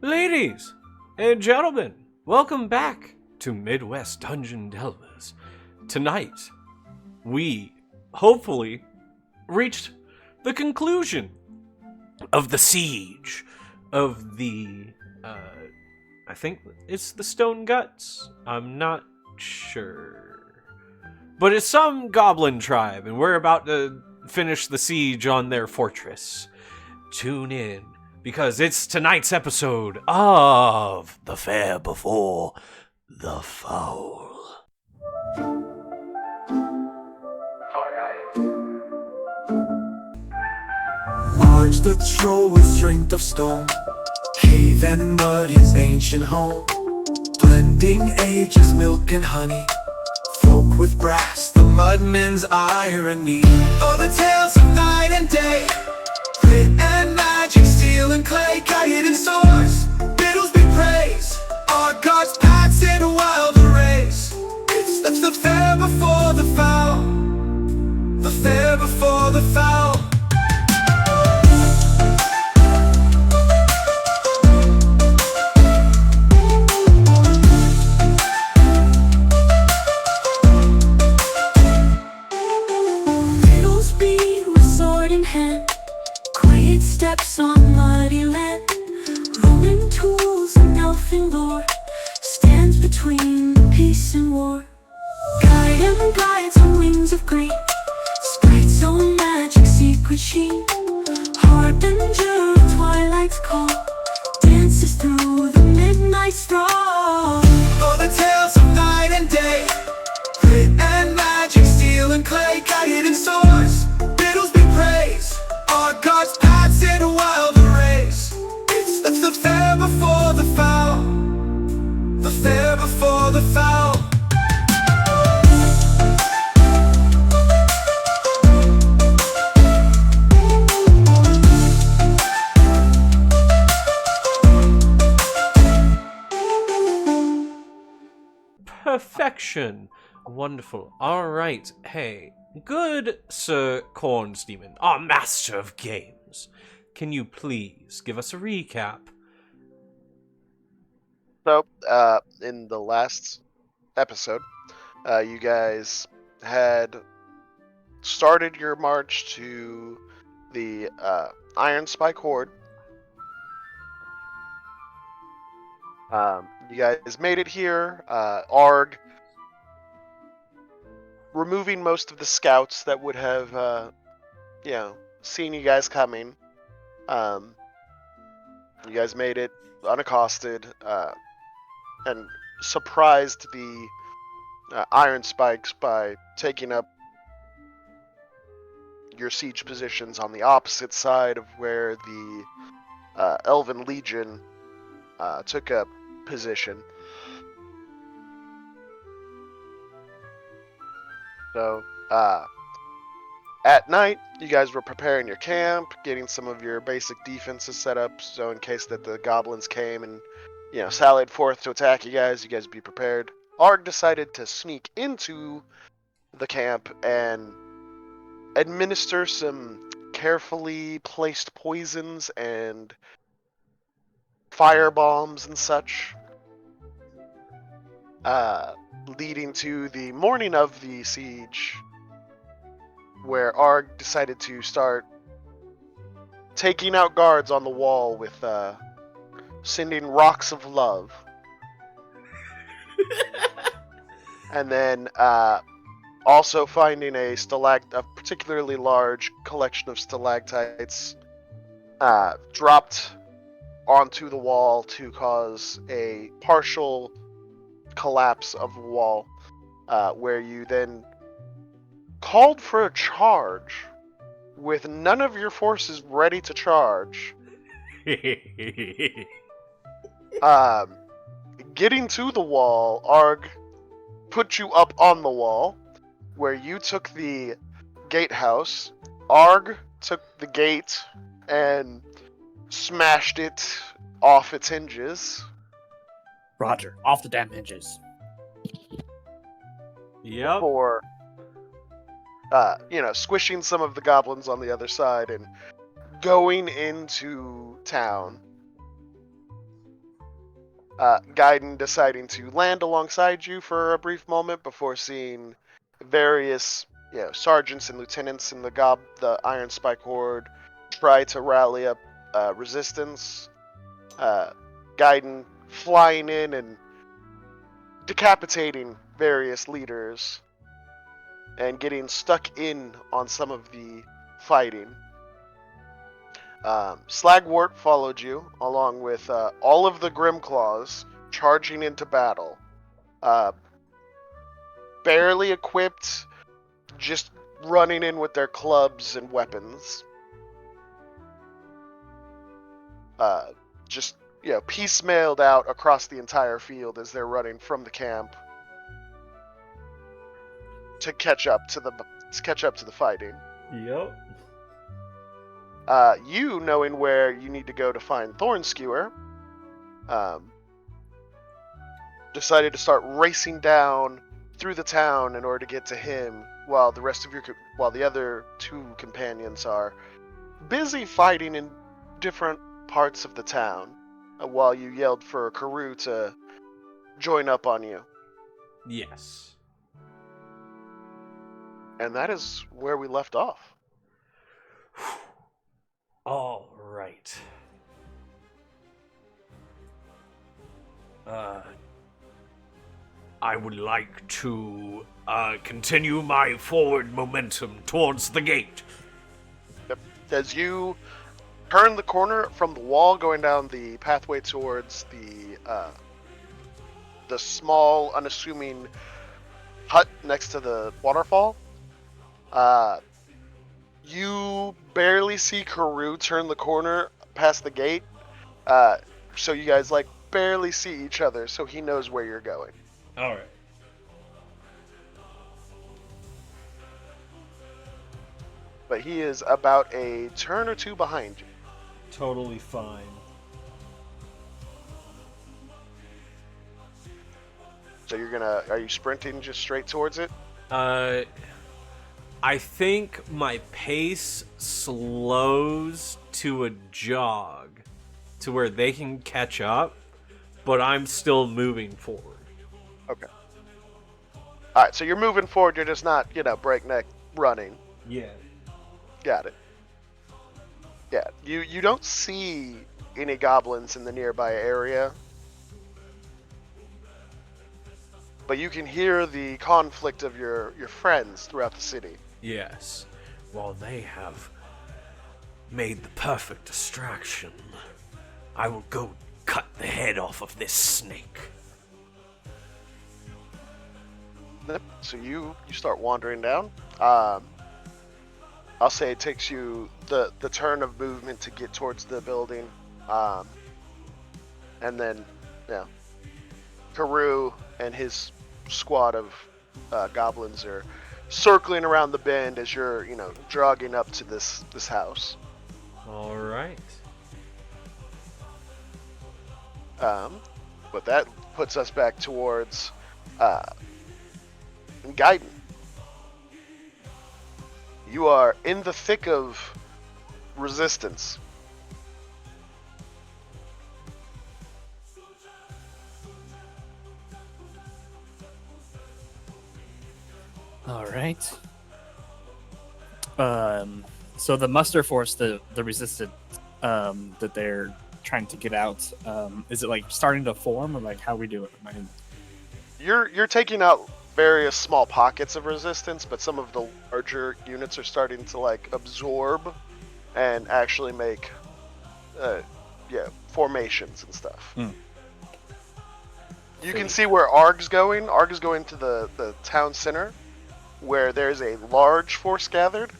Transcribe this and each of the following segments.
Ladies and gentlemen, welcome back to Midwest Dungeon Delvers. Tonight, we hopefully reached the conclusion of the siege of the, I think it's the Stone Guts. I'm not sure. But it's some goblin tribe, and we're about to finish the siege on their fortress. Tune in, because it's tonight's episode of The Fair Before the Foul. Arch the troll with strength of stone, cave and mud his ancient home, blending ages, milk and honey, folk with brass, the mudmen's irony. Oh, the tales of night and day, grit and magic, steel and clay, got hidden swords, riddles be praised, our gods paths in a wild race. It's the fair before the foul, the fair before the foul. Steps on muddy land, Roman tools and elfin lore, stands between peace and war. Guide and guides on wings of green, sprites own magic, secret sheen, harbinger of twilight's call, dances through the midnight throng. Oh, the tales of night and day, grit and magic, steel and clay, got hidden swords, riddles be praised, our gods paths in a wild race. It's the fair before the foul, the fair before the foul. Perfection. Wonderful. Alright, hey, good Sir Corns Demon, our master of games. Can you please give us a recap? So, in the last episode, you guys had started your march to the Iron Spike Horde. You guys made it here. Arg removing most of the scouts that would have, seen you guys coming. You guys made it unaccosted, and surprised the Iron Spikes by taking up your siege positions on the opposite side of where the Elven Legion took up position. So, at night, you guys were preparing your camp, getting some of your basic defenses set up, so in case that the goblins came and, sallied forth to attack you guys be prepared. Arg decided to sneak into the camp and administer some carefully placed poisons and fire bombs and such, leading to the morning of the siege, where Arg decided to start taking out guards on the wall with sending rocks of love. And then also finding a particularly large collection of stalactites dropped onto the wall to cause a partial collapse of the wall, where you then called for a charge with none of your forces ready to charge. Getting to the wall, Arg put you up on the wall, where you took the gatehouse. Arg took the gate and smashed it off its hinges. Roger, off the damn hinges. Yep. For squishing some of the goblins on the other side and going into town. Gaiden deciding to land alongside you for a brief moment before seeing various sergeants and lieutenants in the Iron Spike Horde try to rally up resistance. Gaiden flying in and decapitating various leaders and getting stuck in on some of the fighting. Slagwort followed you, along with all of the Grimclaws charging into battle. Barely equipped, just running in with their clubs and weapons. Just piecemealed out across the entire field as they're running from the camp to catch up to the fighting. Yep. You knowing where you need to go to find Thornskewer, decided to start racing down through the town in order to get to him, while the other two companions are busy fighting in different parts of the town, while you yelled for Karoo to join up on you. Yes. And that is where we left off. All right. I would like to continue my forward momentum towards the gate. Yep. As you turn the corner from the wall going down the pathway towards the small, unassuming hut next to the waterfall, you barely see Karoo turn the corner past the gate, so you guys barely see each other, so he knows where you're going. All right. But he is about a turn or two behind you. Totally fine. So are you sprinting just straight towards it? I think my pace slows to a jog to where they can catch up, but I'm still moving forward. Okay. Alright, so you're moving forward, you're just not, breakneck running. Yeah. Got it. Yeah, you don't see any goblins in the nearby area, but you can hear the conflict of your friends throughout the city. Yes. While they have made the perfect distraction, I will go cut the head off of this snake. Yep. So you start wandering down. I'll say it takes you the turn of movement to get towards the building, and then Karoo and his squad of goblins are circling around the bend as you're jogging up to this house. All right. But that puts us back towards Gaiden. You are in the thick of resistance. All right. So the muster force, the resistant, that they're trying to get out, is it starting to form, or how we do it? You're taking out various small pockets of resistance, but some of the larger units are starting to absorb and actually make formations and stuff. You can see where Arg's going. Arg is going to the town center, where there's a large force gathered.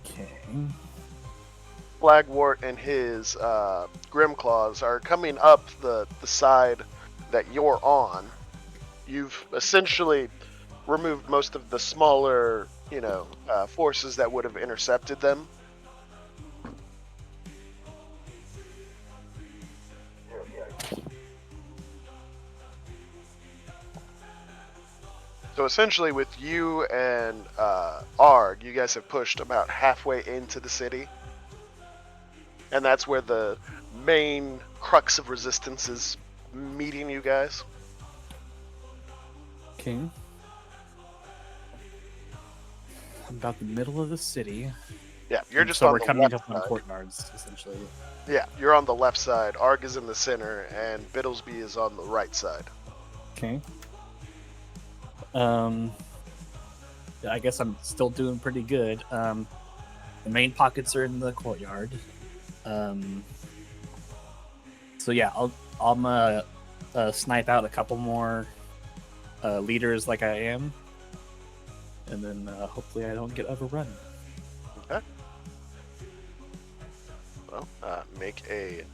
Okay. Flagwort and his Grimclaws are coming up the side that you're on. You've essentially removed most of the smaller, forces that would have intercepted them. So essentially with you and Arg, you guys have pushed about halfway into the city. And that's where the main crux of resistance is meeting you guys. Okay. About the middle of the city. Yeah, you're just so on we're the coming left up on side. courtyards, essentially. Yeah, you're on the left side. Arg is in the center, and Bittlesby is on the right side. Okay. I guess I'm still doing pretty good. The main pockets are in the courtyard. So yeah, I'm snipe out a couple more leaders like I am, and then hopefully I don't get overrun. Okay. Well, make a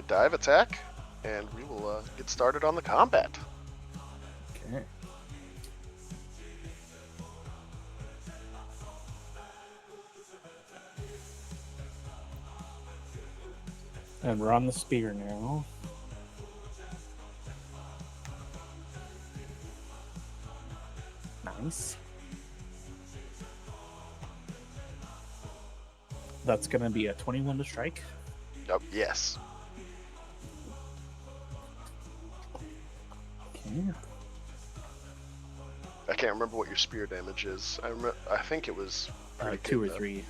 dive attack, and we will get started on the combat. Okay. And we're on the spear now. Nice. That's gonna be a 21 to strike. Oh, yes. Okay. I can't remember what your spear damage is. I think it was pretty 2 or good, 3.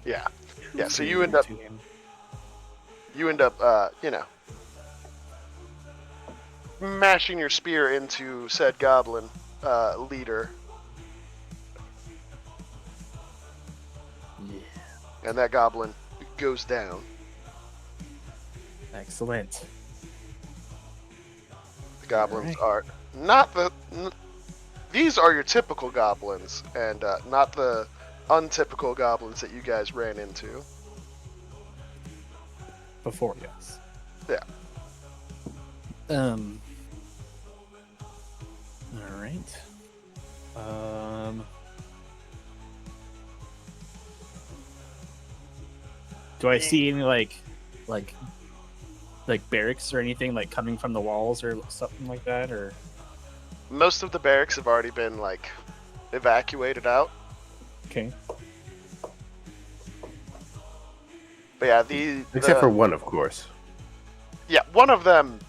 Yeah. Yeah. So Two you end or up, 2 damage. mashing your spear into said goblin leader, Yeah. and that goblin goes down. Excellent. The goblins Alright. are not these are your typical goblins, and not the untypical goblins that you guys ran into. Before, yes. Yeah. All right. Do I see any like barracks or anything like coming from the walls or something like that, or? Most of the barracks have already been evacuated out. Okay. But yeah, Except for one, of course. Yeah, one of them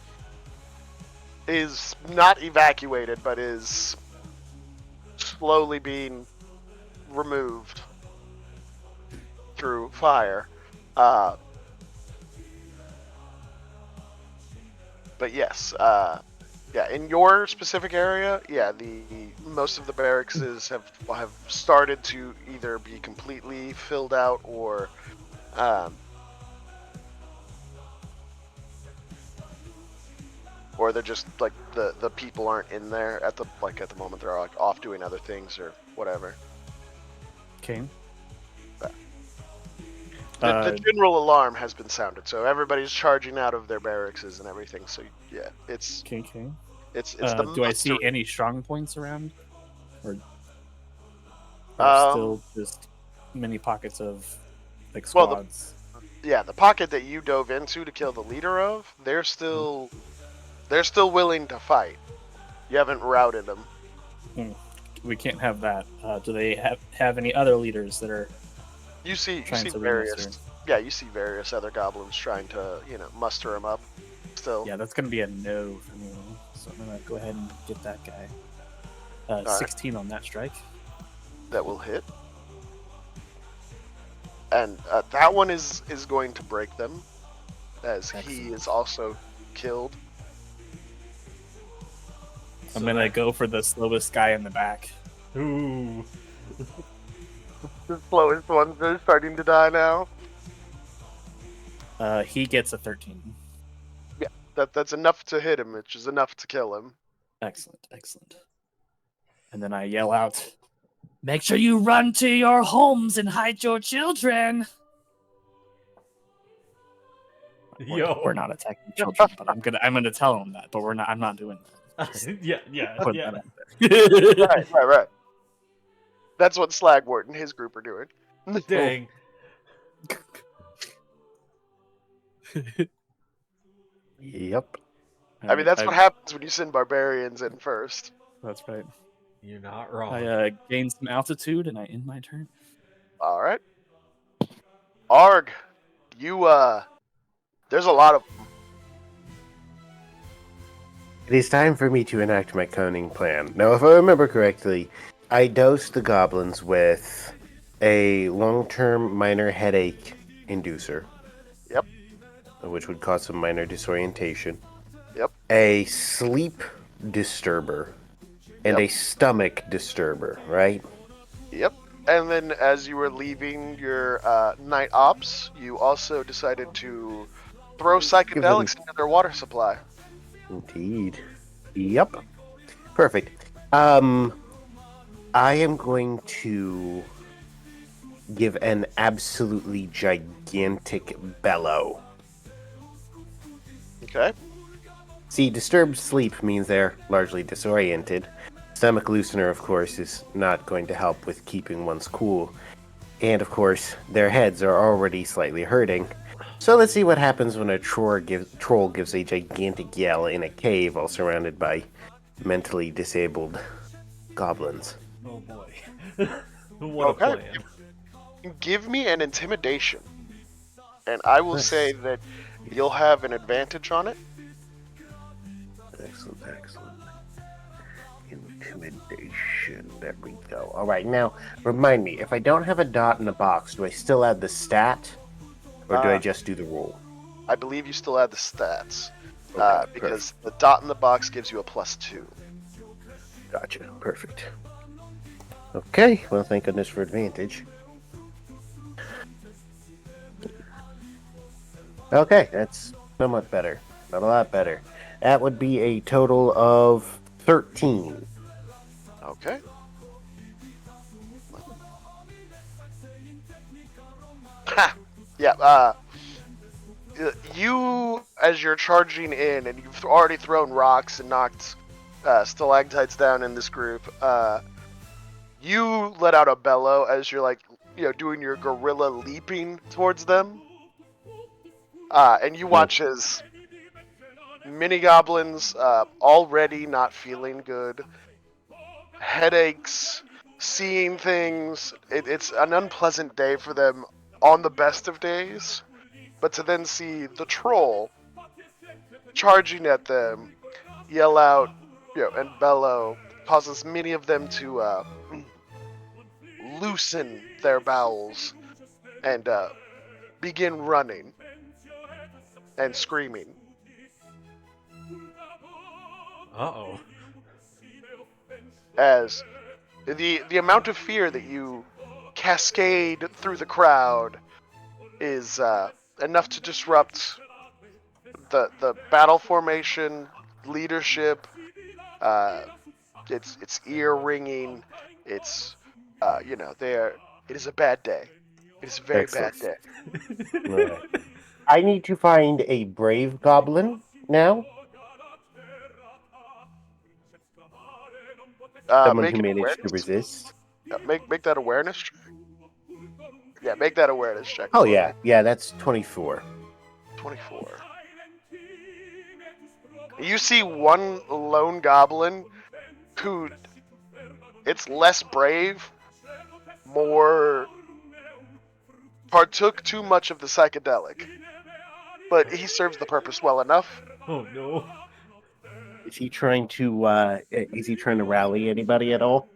is not evacuated, but is slowly being removed through fire. But yes, yeah, in your specific area, yeah, the most of the barracks have started to either be completely filled out or they're just the people aren't in there at the moment. They're off doing other things or whatever. Okay. The general alarm has been sounded, so everybody's charging out of their barracks and everything. So yeah, it's Okay. it's Do I see any strong points around, or Um, still just many pockets of Well, squads? yeah, the pocket that you dove into to kill the leader of, they're still willing to fight. You haven't routed them. We can't have that. Do they have any other leaders that are You see trying to various. remuster? Yeah, you see various other goblins trying to muster them up. Still. Yeah, that's gonna be a no for me. So I'm gonna go ahead and get that guy. right. 16 on that strike. That will hit. And that one is going to break them, as he Excellent. is also killed. I'm gonna go for the slowest guy in the back. Ooh. The slowest ones are starting to die now. He gets a 13. Yeah, that's enough to hit him, which is enough to kill him. Excellent, excellent. And then I yell out, "Make sure you run to your homes and hide your children." Yo. We're not attacking children, but I'm gonna tell them that. But I'm not doing that. yeah. Put Yeah. that out there. Right. That's what Slagwort and his group are doing. Dang. Yep. I mean, that's what happens when you send barbarians in first. That's right. You're not wrong. I gain some altitude and I end my turn. All right. Arg, you there's a lot of It is time for me to enact my cunning plan. Now, if I remember correctly, I dosed the goblins with a long-term minor headache inducer. Yep. Which would cause some minor disorientation. Yep. A sleep disturber. And Yep. a stomach disturber, right? Yep. And then as you were leaving your night ops, you also decided to throw psychedelics into their water supply. Indeed. Yep. Perfect. I am going to give an absolutely gigantic bellow. Okay. See, disturbed sleep means they're largely disoriented. Stomach loosener, of course, is not going to help with keeping one's cool. And, of course, their heads are already slightly hurting. So let's see what happens when a troll gives a gigantic yell in a cave while surrounded by mentally disabled goblins. Oh boy. What Okay. a plan. Give me an intimidation. And I will say that you'll have an advantage on it. Excellent, excellent. Intimidation. There we go. Alright, now, remind me, if I don't have a dot in the box, do I still add the stat? Or do I just do the roll? I believe you still add the stats. Okay, because the dot in the box gives you a +2. Gotcha. Perfect. Okay, well, thank goodness for advantage. Okay, that's somewhat better. Not a lot better. That would be a total of 13. Okay. Ha! Yeah, you, as you're charging in, and you've already thrown rocks and knocked stalactites down in this group, you let out a bellow as you're, like, doing your gorilla leaping towards them. And you watch as mini goblins, already not feeling good, headaches, seeing things. It's an unpleasant day for them on the best of days. But to then see the troll charging at them, yell out, and bellow, causes many of them to loosen their bowels and begin running and screaming. Uh-oh. As the amount of fear that you cascade through the crowd is enough to disrupt the battle formation, leadership. It's ear ringing. It's it is a bad day. It is a very bad day. Right. I need to find a brave goblin now. Someone Make who an managed to awareness. resist. Make that awareness check. Yeah, make that awareness check. Oh for yeah, me. yeah, that's 24. 24. You see one lone goblin who, it's less brave, more partook too much of the psychedelic, but he serves the purpose well enough. Oh no. Is he trying to rally anybody at all?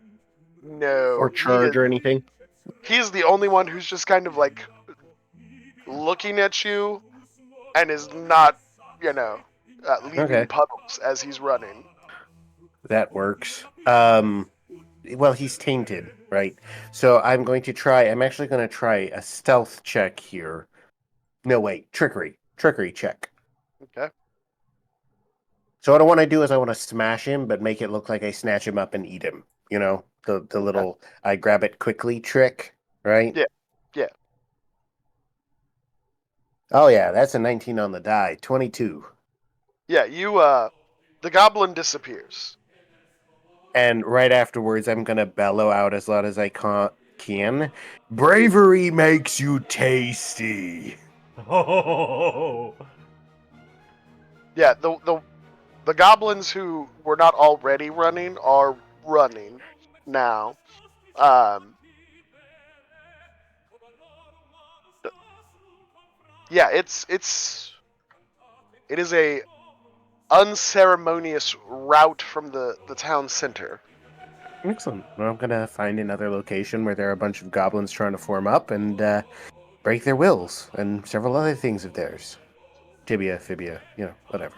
No, Or charge or anything? He's the only one who's just kind of like looking at you and is not, leaving puddles as he's running. That works. Well, he's tainted, right? So I'm actually going to try a stealth check here. No, wait, trickery check. Okay. So what I want to do is I want to smash him, but make it look like I snatch him up and eat him. The little I grab it quickly trick, right? Yeah. Yeah. Oh yeah, that's a 19 on the die. 22. Yeah, the goblin disappears. And right afterwards, I'm going to bellow out as loud as I can. Bravery makes you tasty. Oh. Yeah, the goblins who were not already running are running. now. Yeah, it is a unceremonious route from the town center. Excellent. Well, I'm gonna find another location where there are a bunch of goblins trying to form up and break their wills and several other things of theirs. Tibia, fibia, whatever.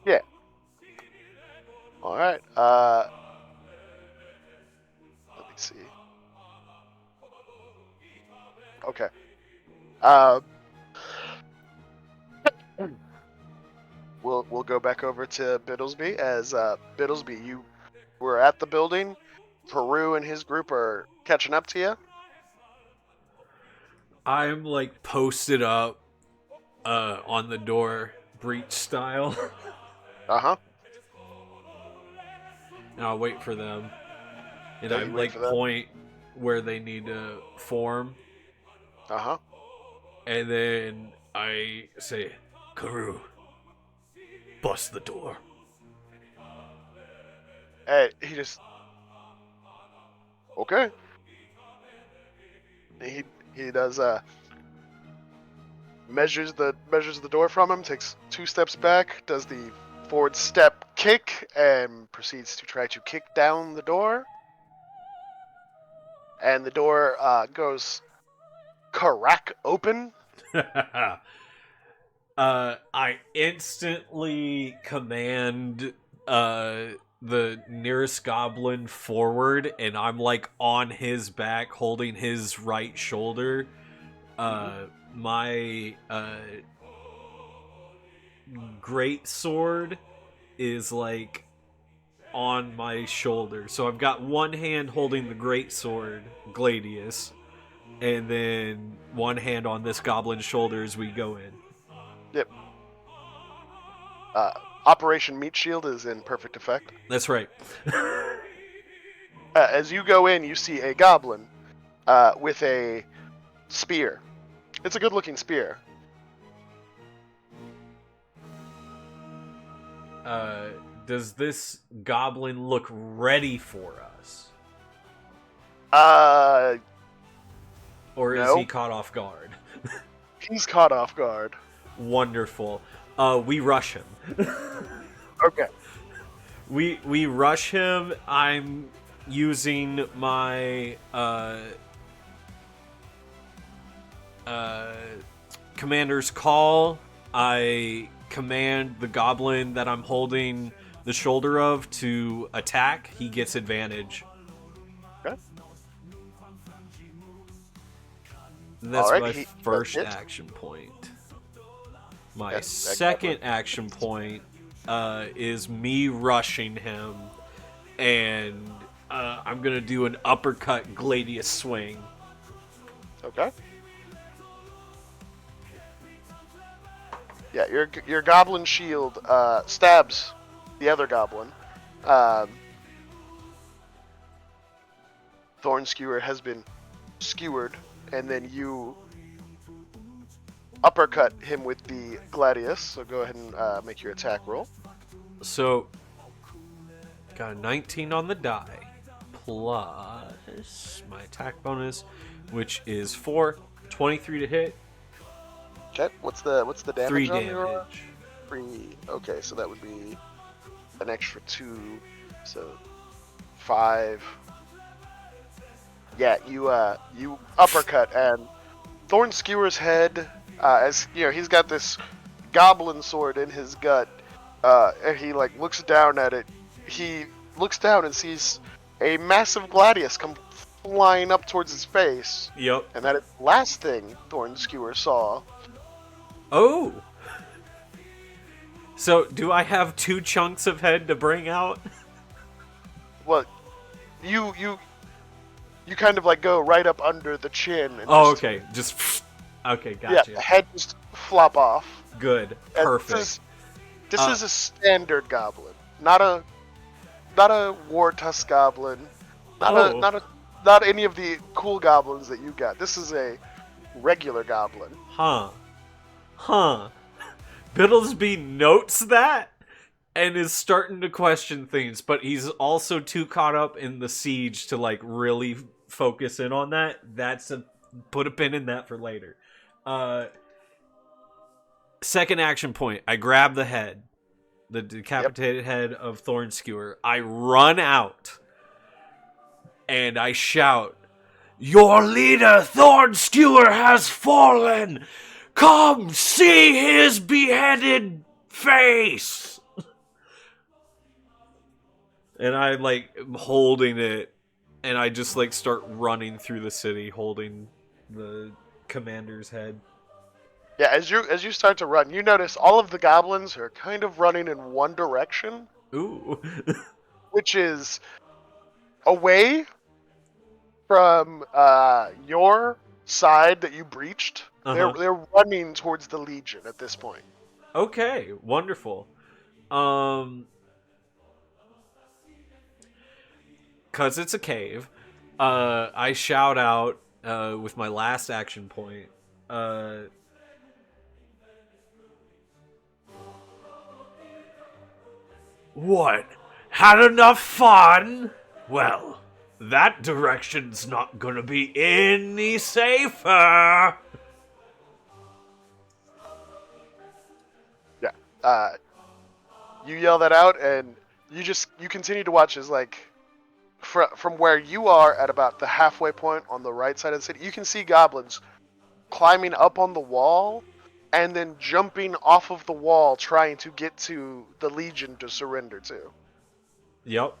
Yeah. All right. Let me see. Okay. We'll go back over to Biddlesby as Biddlesby, you were at the building. Peru and his group are catching up to you. I'm like posted up on the door, breach style. Uh-huh. And I'll wait for them. And Yeah, I you wait like for them. point where they need to form. Uh-huh. And then I say, Karu, bust the door. Hey, he just... Okay. He does, measures the door from him, takes 2 steps back, does the forward step kick, and proceeds to try to kick down the door. And the door goes crack open. I instantly command the nearest goblin forward, and I'm like on his back holding his right shoulder. My great sword is like on my shoulder, so I've got one hand holding the great sword Gladius, and then one hand on this goblin's shoulder as we go in. Yep. Operation Meat Shield is in perfect effect. That's right. As you go in, you see a goblin with a spear. It's a good-looking spear. Does this goblin look ready for us? Or is No. he caught off guard? He's caught off guard. Wonderful. We rush him. Okay. We rush him. I'm using my commander's call. I command the goblin that I'm holding the shoulder of to attack. He gets advantage. Okay. That's All right, my he first does hit. action point. My That second goblin. action point is me rushing him, and I'm gonna do an uppercut Gladius swing. Okay. Yeah, your goblin shield stabs the other goblin. Thorn Skewer has been skewered, and then you uppercut him with the Gladius. So go ahead and make your attack roll. So, got a 19 on the die, plus my attack bonus, which is 4, 23 to hit, Okay, what's the damage 3 on your damage. 3? Okay, so that would be an extra 2, so 5. Yeah, you uppercut, and Thorn Skewer's head, as you know, he's got this goblin sword in his gut, and he like looks down at it. He looks down and sees a massive Gladius come flying up towards his face, Yep. and that is the last thing Thorn Skewer saw. Oh! So, do I have 2 chunks of head to bring out? Well, you kind of like go right up under the chin. And Oh, just, okay. Just... Okay, gotcha. Yeah, head just flop off. Good. And Perfect. This is a standard goblin, not a war tusk goblin, not any of the cool goblins that you got. This is a regular goblin. Huh. Biddlesby notes that and is starting to question things, but he's also too caught up in the siege to like really focus in on that. Put a pin in that for later. Second action point, I grab the head, the decapitated head of Thornskewer. I run out and I shout, "Your leader Thornskewer has fallen! Come see his beheaded face!" And I like am holding it, and I just like start running through the city holding the commander's head. Yeah, as you start to run, you notice all of the goblins are kind of running in one direction, Ooh. which is away from your side that you breached. Uh-huh. They're running towards the Legion at this point. Okay, wonderful. Cause it's a cave, I shout out with my last action point. What? Had enough fun? Well, that direction's not gonna be any safer. Yeah. You yell that out, and you continue to watch as like from where you are at about the halfway point on the right side of the city, you can see goblins climbing up on the wall and then jumping off of the wall trying to get to the Legion to surrender to. Yep.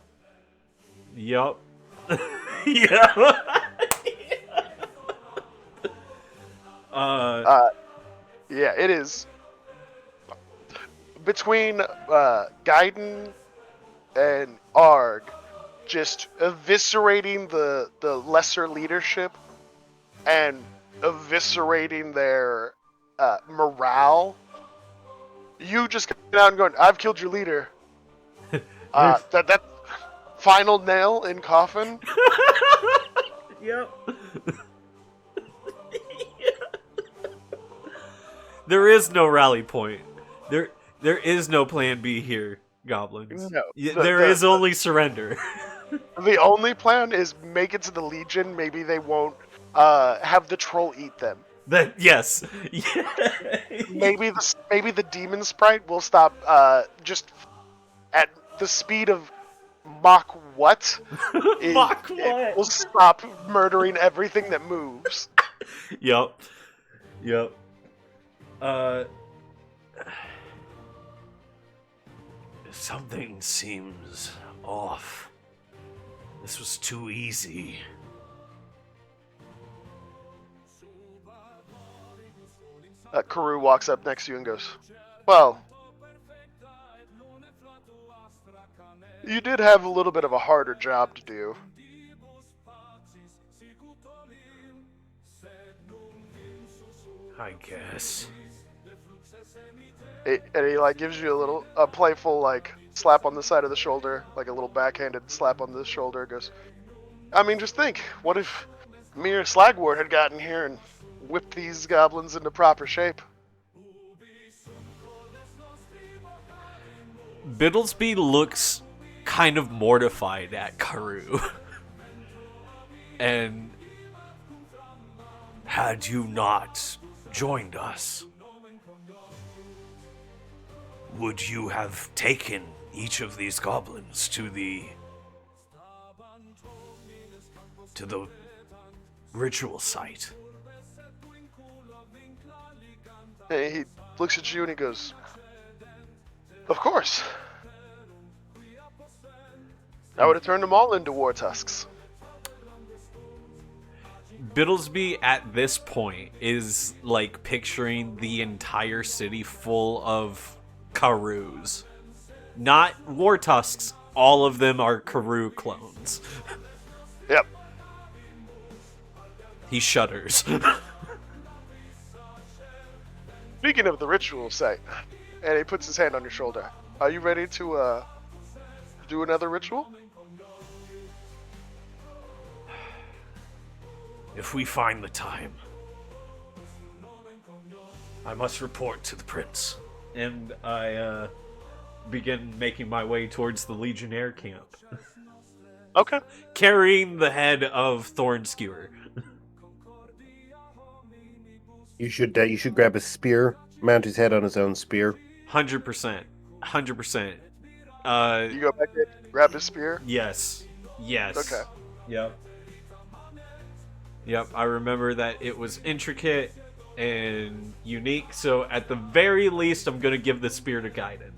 Yep. Yeah, it is. Between Gaiden and Arg, just eviscerating the lesser leadership and eviscerating their morale, you just get out and going, "I've killed your leader." That final nail in coffin. Yep. There is no rally point. There is no plan B here, goblins. No. There is only surrender. The only plan is make it to the Legion. Maybe they won't have the troll eat them. Yes. Maybe the demon sprite will stop just at the speed of Mach what? Mach what? It will stop murdering everything that moves. Yep. Something seems off. This was too easy. Karu walks up next to you and goes, "Well, you did have a little bit of a harder job to do." I guess. And he like gives you a playful like slap on the side of the shoulder, like a little backhanded slap on the shoulder. Goes, "I mean, just think, what if mere Slagwort had gotten here and whipped these goblins into proper shape?" Biddlesby looks kind of mortified at Karu. And had you not joined us, would you have taken each of these goblins to the ritual site? And he looks at you and he goes, "Of course. I would have turned them all into war tusks." Biddlesby at this point is like picturing the entire city full of Karus. Not war tusks, all of them are Karu clones. Yep. He shudders. Speaking of the ritual site, and he puts his hand on your shoulder, are you ready to do another ritual? If we find the time, I must report to the prince. And I begin making my way towards the Legionnaire camp, Okay. carrying the head of Thornskewer. You should grab a spear, mount his head on his own spear. 100%. 100%. You go back in, grab his spear. Yes. Yes. Okay. Yep. Yep, I remember that it was intricate and unique, so at the very least, I'm going to give the spear to Gaiden.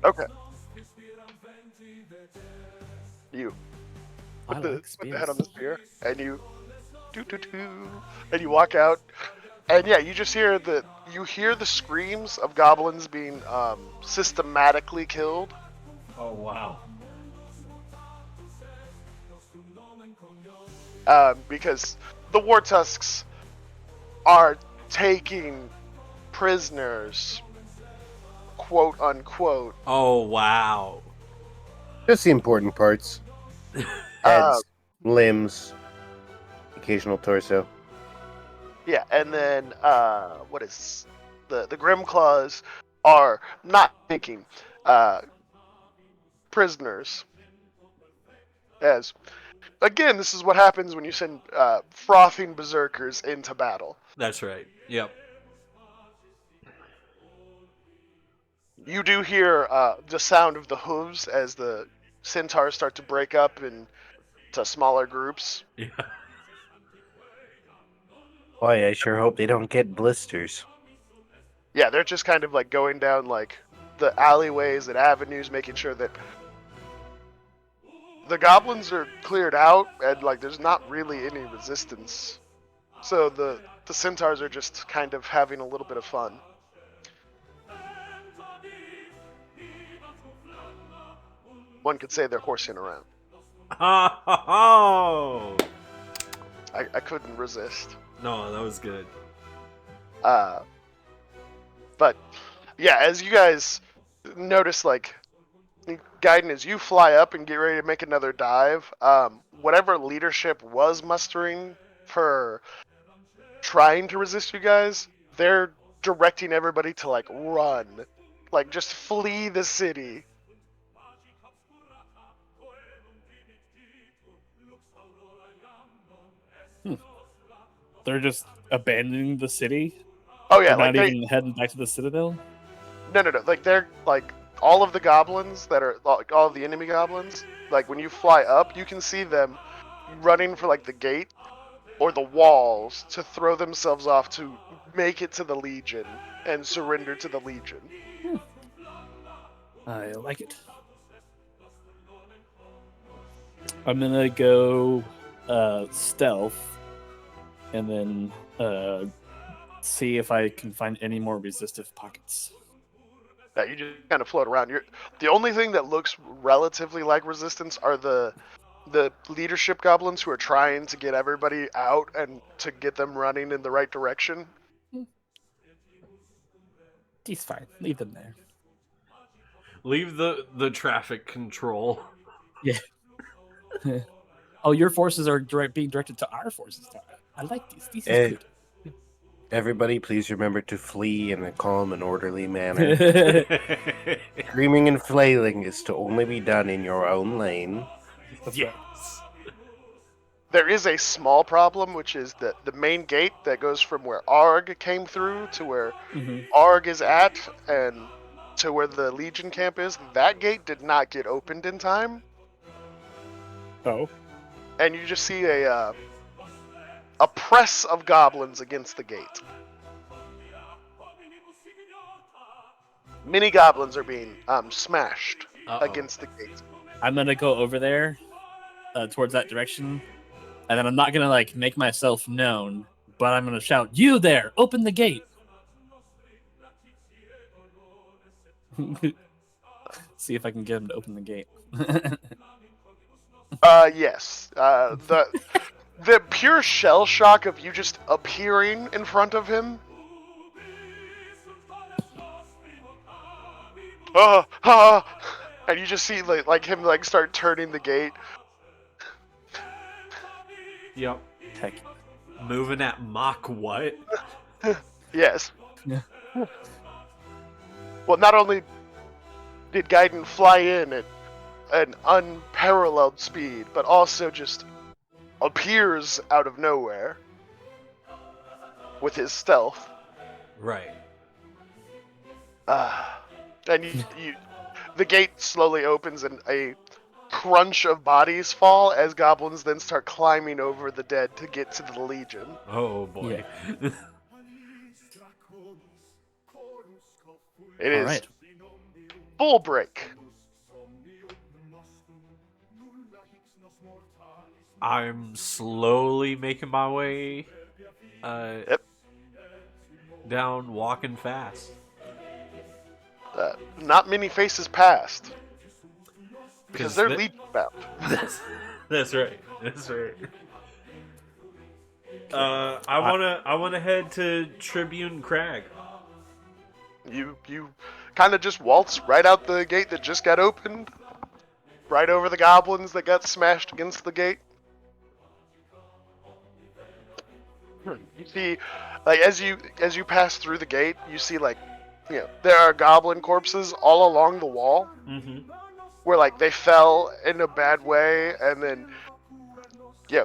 Okay. You I put the like head on the spears. spear, and you and you walk out, and yeah, you just hear the screams of goblins being systematically killed. Oh, wow. Because the War Tusks are taking prisoners, quote unquote. Oh, wow. Just the important parts. Heads, limbs, occasional torso. Yeah, and then what is the Grimclaws are not taking prisoners. As again, this is what happens when you send frothing berserkers into battle. That's right. Yep. You do hear the sound of the hooves as the centaurs start to break up into smaller groups. Yeah. Boy, I sure hope they don't get blisters. Yeah, they're just kind of like going down like the alleyways and avenues, making sure that the goblins are cleared out and like there's not really any resistance. So the centaurs are just kind of having a little bit of fun. One could say they're horsing around. Oh! I couldn't resist. No, that was good. But yeah, as you guys notice, like Gaiden, as you fly up and get ready to make another dive, whatever leadership was mustering for trying to resist you guys, they're directing everybody to like run, like just flee the city. They're just abandoning the city? Oh yeah, They're like not even heading back to the Citadel? no, like they're like all of the goblins that are like all of the enemy goblins. Like when you fly up, you can see them running for like the gate or the walls to throw themselves off to make it to the Legion and surrender to the Legion. I like it. I'm gonna go stealth and then see if I can find any more resistive pockets. Yeah, you just kind of float around. The only thing that looks relatively like resistance are the leadership goblins who are trying to get everybody out and to get them running in the right direction. He's fine. Leave them there. Leave the traffic control. Yeah. Oh, your forces are being directed to our forces. I like these. These are good. Everybody, please remember to flee in a calm and orderly manner. Screaming and flailing is to only be done in your own lane. Yes. There is a small problem, which is that the main gate that goes from where Arg came through to where Arg is at and to where the Legion camp is, that gate did not get opened in time. Oh. And you just see a press of goblins against the gate. Many goblins are being smashed against the gate. I'm gonna go over there towards that direction, and then I'm not gonna like make myself known, but I'm gonna shout, "You there! Open the gate!" See if I can get him to open the gate. Yes. The pure shell shock of you just appearing in front of him. And you just see like him like start turning the gate. Yep. Heck. Moving at Mach what? Yes. Yeah. Well, not only did Gaiden fly in at an unparalleled speed, but also just appears out of nowhere with his stealth. Right. And the gate slowly opens and a crunch of bodies fall as goblins then start climbing over the dead to get to the Legion. Oh boy. It is right. full break. I'm slowly making my way Yep. down, walking fast. Not many faces passed. Because they're the- Legion bound. That's right. That's right. I wanna head to Tribune Crag. You kind of just waltz right out the gate that just got opened, right over the goblins that got smashed against the gate. You see, like as you pass through the gate, you see there are goblin corpses all along the wall, where like they fell in a bad way, and then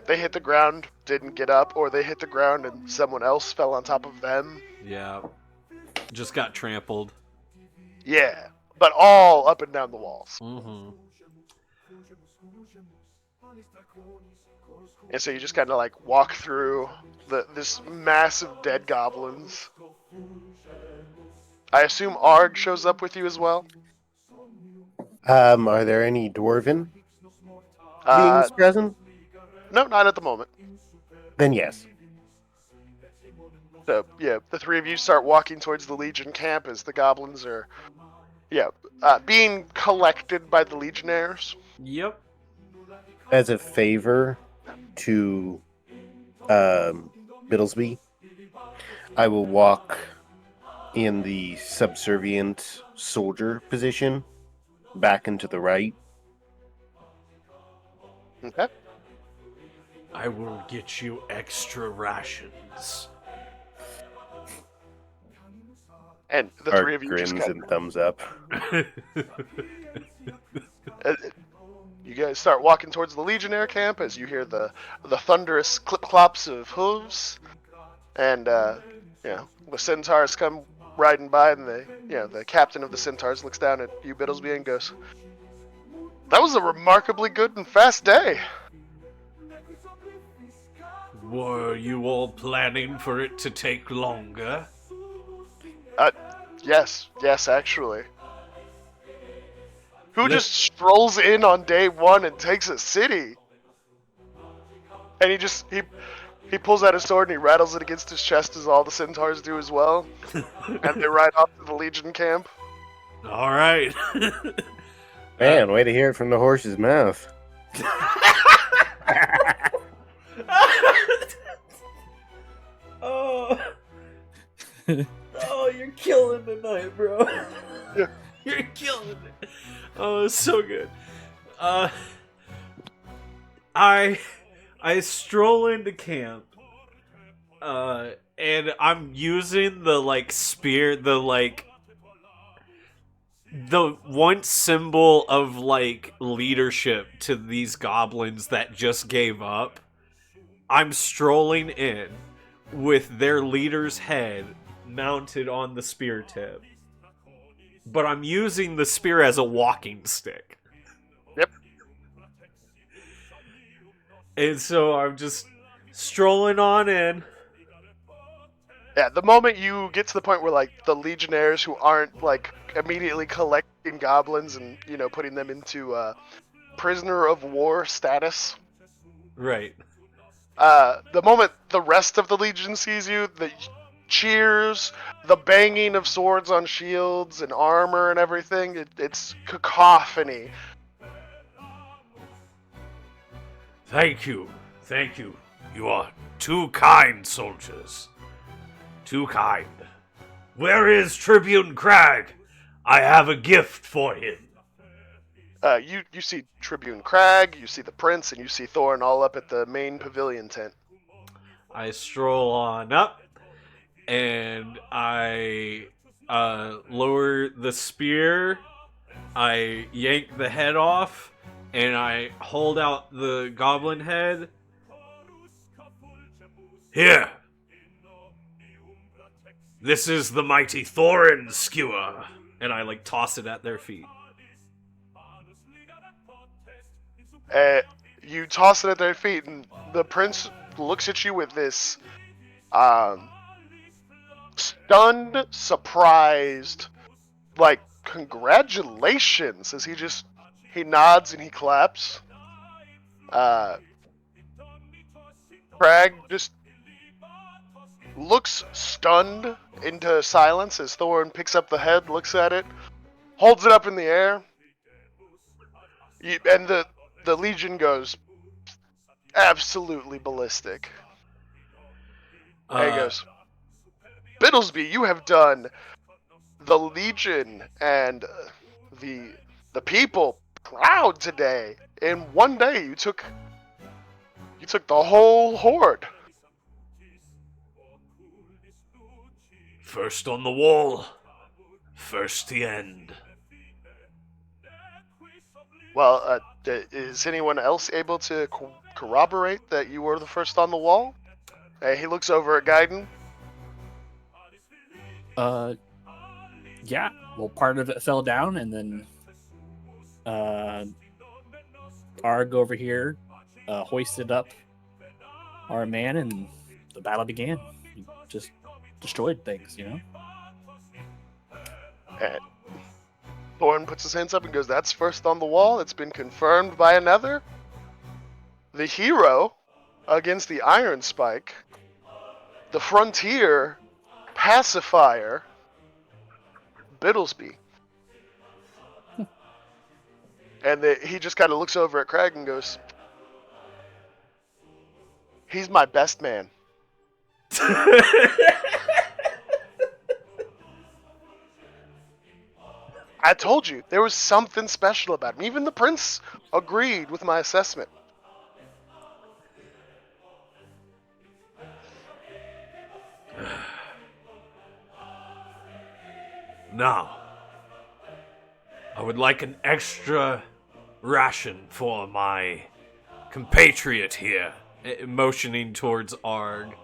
they hit the ground, didn't get up, or they hit the ground and someone else fell on top of them. Yeah. Just got trampled. Yeah, but all up and down the walls. And so you just kind of like walk through this massive dead goblins. I assume Arg shows up with you as well? Are there any dwarven beings present? No, not at the moment. Then yes. So, the three of you start walking towards the Legion camp as the goblins are, being collected by the Legionnaires. Yep. As a favor to Middlesby, I will walk in the subservient soldier position back and to the right. Okay. I will get you extra rations. And the Art three of you grins just and thumbs up. You guys start walking towards the Legionnaire camp as you hear the thunderous clip-clops of hooves, and the centaurs come riding by, and the captain of the centaurs looks down at you, Biddlesby, and goes, "That was a remarkably good and fast day." Were you all planning for it to take longer? Yes, actually. Who just strolls in on day one and takes a city? And he pulls out his sword and he rattles it against his chest as all the centaurs do as well. And they ride off to the Legion camp. All right. Man, way to hear it from the horse's mouth. Oh, you're killing tonight, bro. Yeah. You're killing it. Oh, it's so good. I stroll into camp, and I'm using the spear, the one symbol of leadership to these goblins that just gave up. I'm strolling in with their leader's head mounted on the spear tip. But I'm using the spear as a walking stick. Yep. And so I'm just strolling on in. Yeah, the moment you get to the point where the Legionnaires who aren't immediately collecting goblins and putting them into prisoner of war status. Right. The moment the rest of the Legion sees you, the cheers, the banging of swords on shields and armor and everything, it's cacophony. Thank you. You are too kind, soldiers. Too kind. Where is Tribune Crag? I have a gift for him. You see Tribune Crag, you see the Prince, and you see Thorn all up at the main pavilion tent. I stroll on up, and I lower the spear I yank the head off, and I hold out the goblin head. Here! This is the mighty Thorin skewer! And I, toss it at their feet. You toss it at their feet, and the prince looks at you with this stunned, surprised, congratulations, as he nods and he claps. Crag just looks stunned into silence as Thorin picks up the head, looks at it, holds it up in the air, and the Legion goes absolutely ballistic. And he goes, Bittlesby, you have done the Legion and the people proud today. In one day, you took the whole horde. First on the wall, first the end. Well, is anyone else able to corroborate that you were the first on the wall? He looks over at Gaiden. Yeah. Well, part of it fell down, and then Arg over here hoisted up our man, and the battle began. He just destroyed things, you know? And Thorin puts his hands up and goes, that's first on the wall. It's been confirmed by another. The hero against the Iron Spike. The frontier pacifier. Bittlesby. And he just kind of looks over at Crag and goes, he's my best man. I told you, there was something special about him. Even the prince agreed with my assessment. Now, I would like an extra ration for my compatriot here, motioning towards Arg,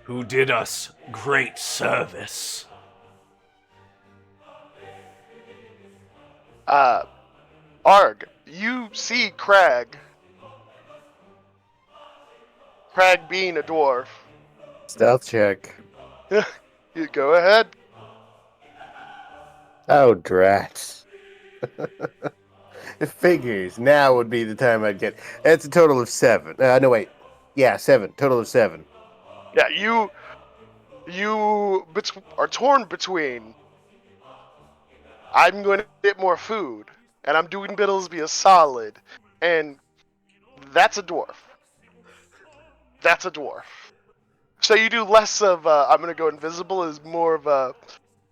who did us great service. Arg, you see Crag. Crag being a dwarf. Stealth check. You go ahead. Oh, drats. It figures. Now would be the time I'd get. That's a total of 7. No, wait. Yeah, 7. Total of 7. Yeah, you are torn between I'm going to get more food, and I'm doing Bittlesby a solid, and that's a dwarf. That's a dwarf. So you do less of I'm going to go invisible is more of a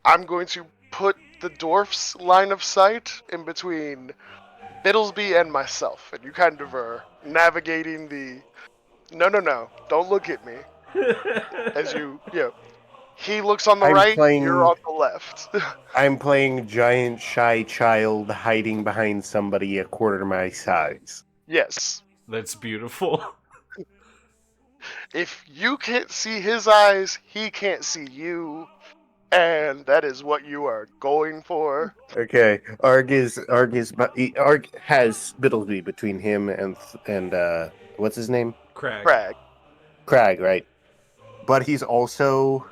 I'm going to put the dwarf's line of sight in between Bittlesby and myself, and you kind of are navigating the no, don't look at me. As he looks on the right, you're on the left. I'm playing giant shy child hiding behind somebody a quarter my size. Yes. That's beautiful. If you can't see his eyes, he can't see you. And that is what you are going for. Okay, Arg has Bittlesby between him and what's his name? Crag, right? But he's also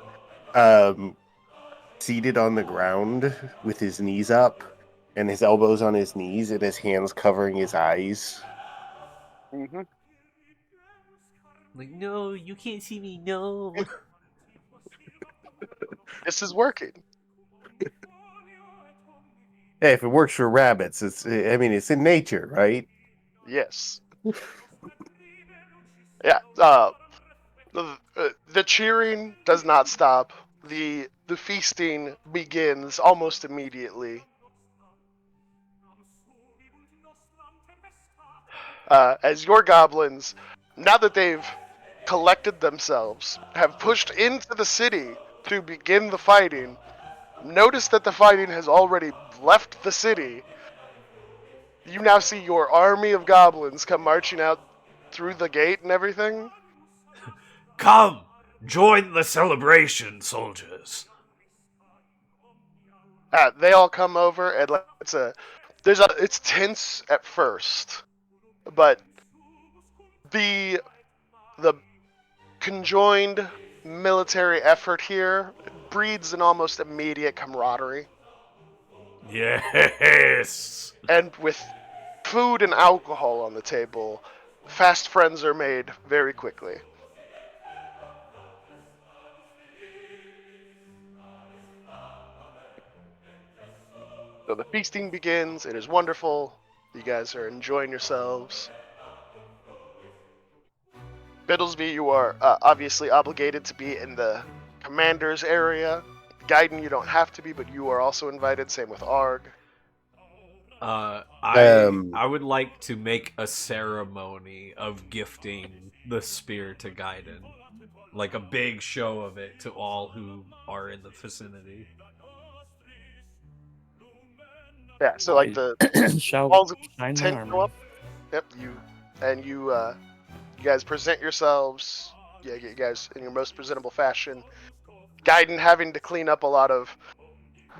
seated on the ground with his knees up and his elbows on his knees and his hands covering his eyes. Mm-hmm. Like, no, you can't see me, no. This is working. Hey, if it works for rabbits, it's in nature, right? Yes. Yeah. The cheering does not stop. The feasting begins almost immediately. As your goblins, now that they've collected themselves, have pushed into the city to begin the fighting, notice that the fighting has already left the city, you now see your army of goblins come marching out through the gate and everything. Come, join the celebration, soldiers. They all come over, and it's tense at first, but the conjoined military effort here breeds an almost immediate camaraderie. Yes. And with food and alcohol on the table, fast friends are made very quickly. So the feasting begins. It is wonderful. You guys are enjoying yourselves. Biddlesby, you are obviously obligated to be in the commander's area. Gaiden, you don't have to be, but you are also invited. Same with Arg. I would like to make a ceremony of gifting the spear to Gaiden. Like a big show of it to all who are in the vicinity. Yeah, so like the Shall walls of shine my tent go armor. up. Yep, you guys present yourselves. Yeah, you guys in your most presentable fashion. Gaiden having to clean up a lot of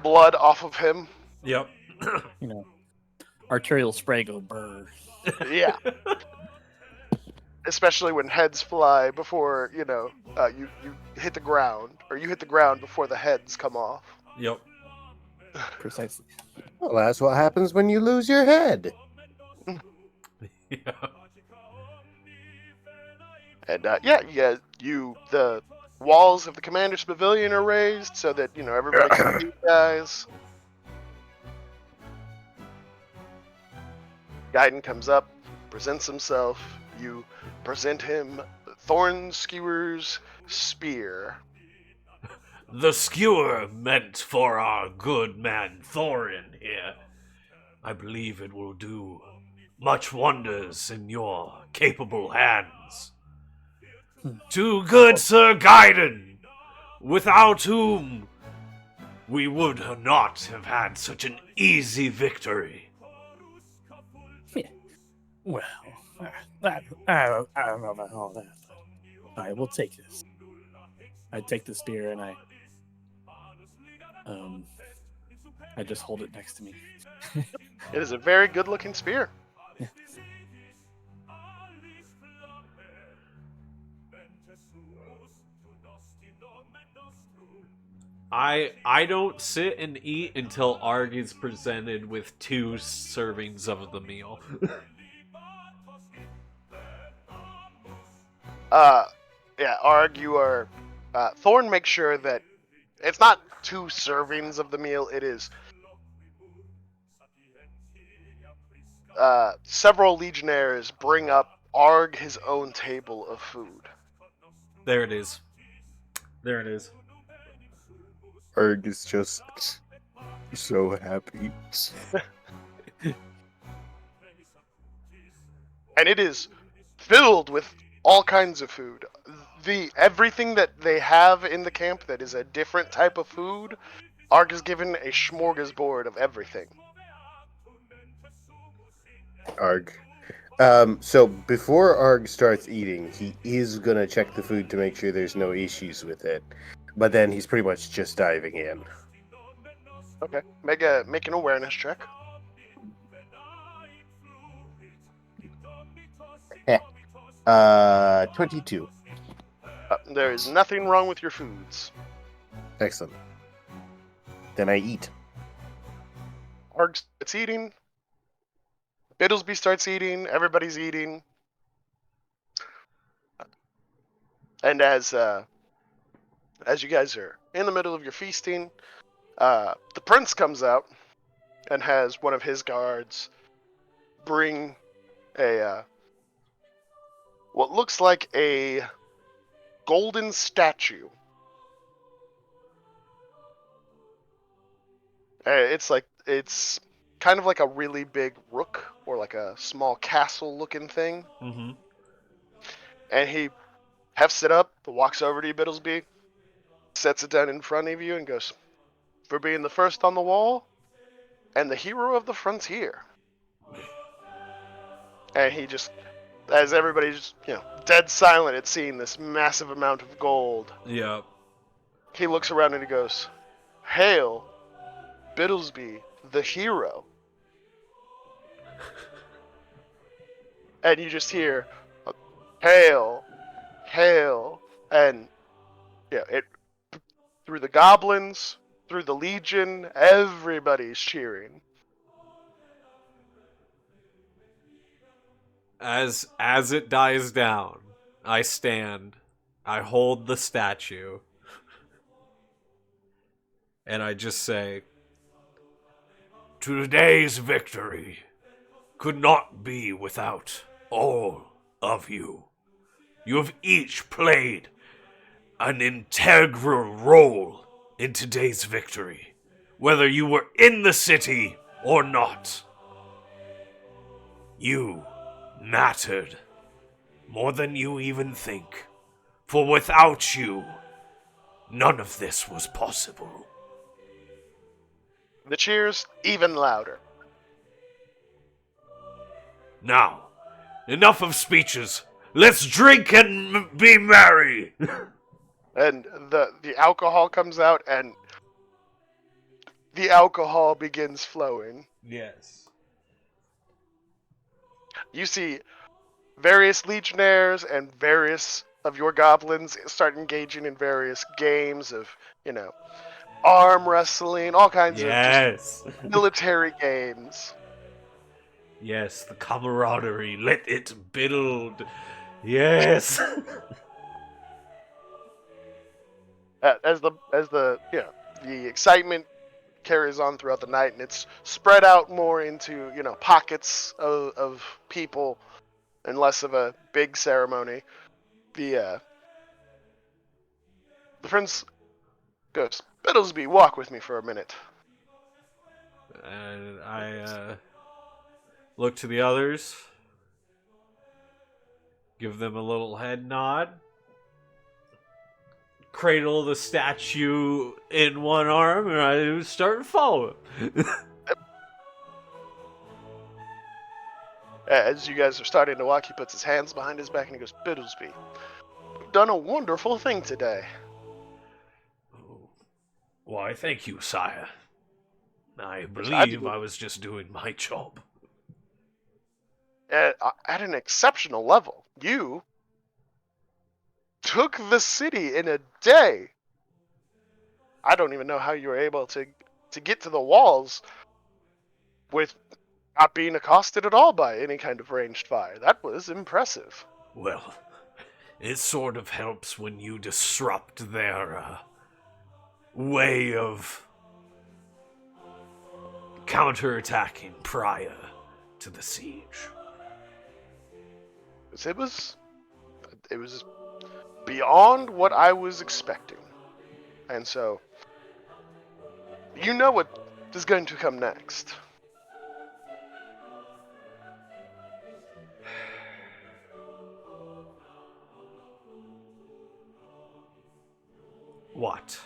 blood off of him. Yep. You know, arterial spray go burr. Yeah. Especially when heads fly before, you hit the ground. Or you hit the ground before the heads come off. Yep. Precisely. Well, that's what happens when you lose your head. Yeah. And the walls of the commander's pavilion are raised so that, everybody can see you guys. Gaiden comes up, presents himself. You present him Thorn Skewer's spear. The skewer meant for our good man Thorin here. I believe it will do much wonders in your capable hands. To good Sir Gaiden, without whom we would not have had such an easy victory. Well, I don't know about all that. I will take this. I take the spear and I just hold it next to me. It is a very good-looking spear. I don't sit and eat until Arg is presented with 2 servings of the meal. Arg, you are... Thorn makes sure that it's not 2 servings of the meal, it is... several legionnaires bring up Arg his own table of food. There it is. There it is. Erg is just so happy. And it is filled with all kinds of food. Everything that they have in the camp that is a different type of food, Arg is given a smorgasbord of everything. Arg. So before Arg starts eating, he is gonna check the food to make sure there's no issues with it. But then he's pretty much just diving in. Okay, make an awareness check. 22. There is nothing wrong with your foods. Excellent. Then I eat. Arg starts eating. Biddlesby starts eating. Everybody's eating. And as you guys are in the middle of your feasting, the prince comes out and has one of his guards bring a what looks like a golden statue. It's kind of like a really big rook or like a small castle looking thing. Mm-hmm. And he hefts it up, walks over to you, Biddlesby, sets it down in front of you and goes, "For being the first on the wall, and the hero of the frontier. And he just, as everybody's, dead silent at seeing this massive amount of gold, Yep. he looks around and he goes, "Hail, Biddlesby, the hero." And you just hear, "Hail, hail," and it through the goblins, through the legion, everybody's cheering. As it dies down, I stand. I hold the statue. And I just say, "Today's victory could not be without all of you. You have each played an integral role in today's victory, whether you were in the city or not. You mattered more than you even think, for without you, none of this was possible." The cheers even louder. Now, enough of speeches. Let's drink and be merry. And the alcohol comes out, and the alcohol begins flowing. Yes. You see various legionnaires and various of your goblins start engaging in various games of, arm wrestling, all kinds of Yes. just military games. Yes, the camaraderie. Let it build. Yes. As the the excitement carries on throughout the night, and it's spread out more into pockets of people, and less of a big ceremony. The prince goes, "Biddlesby, walk with me for a minute." And I look to the others, give them a little head nod, cradle the statue in one arm, and I start to follow him. As you guys are starting to walk, he puts his hands behind his back and he goes, "Biddlesby, we've done a wonderful thing today." Why, thank you, sire. I believe I was just doing my job. At an exceptional level. You took the city in a day. I don't even know how you were able to get to the walls with not being accosted at all by any kind of ranged fire. That was impressive. Well, it sort of helps when you disrupt their way of counterattacking prior to the siege. It was beyond what I was expecting. And so, you know what is going to come next. What?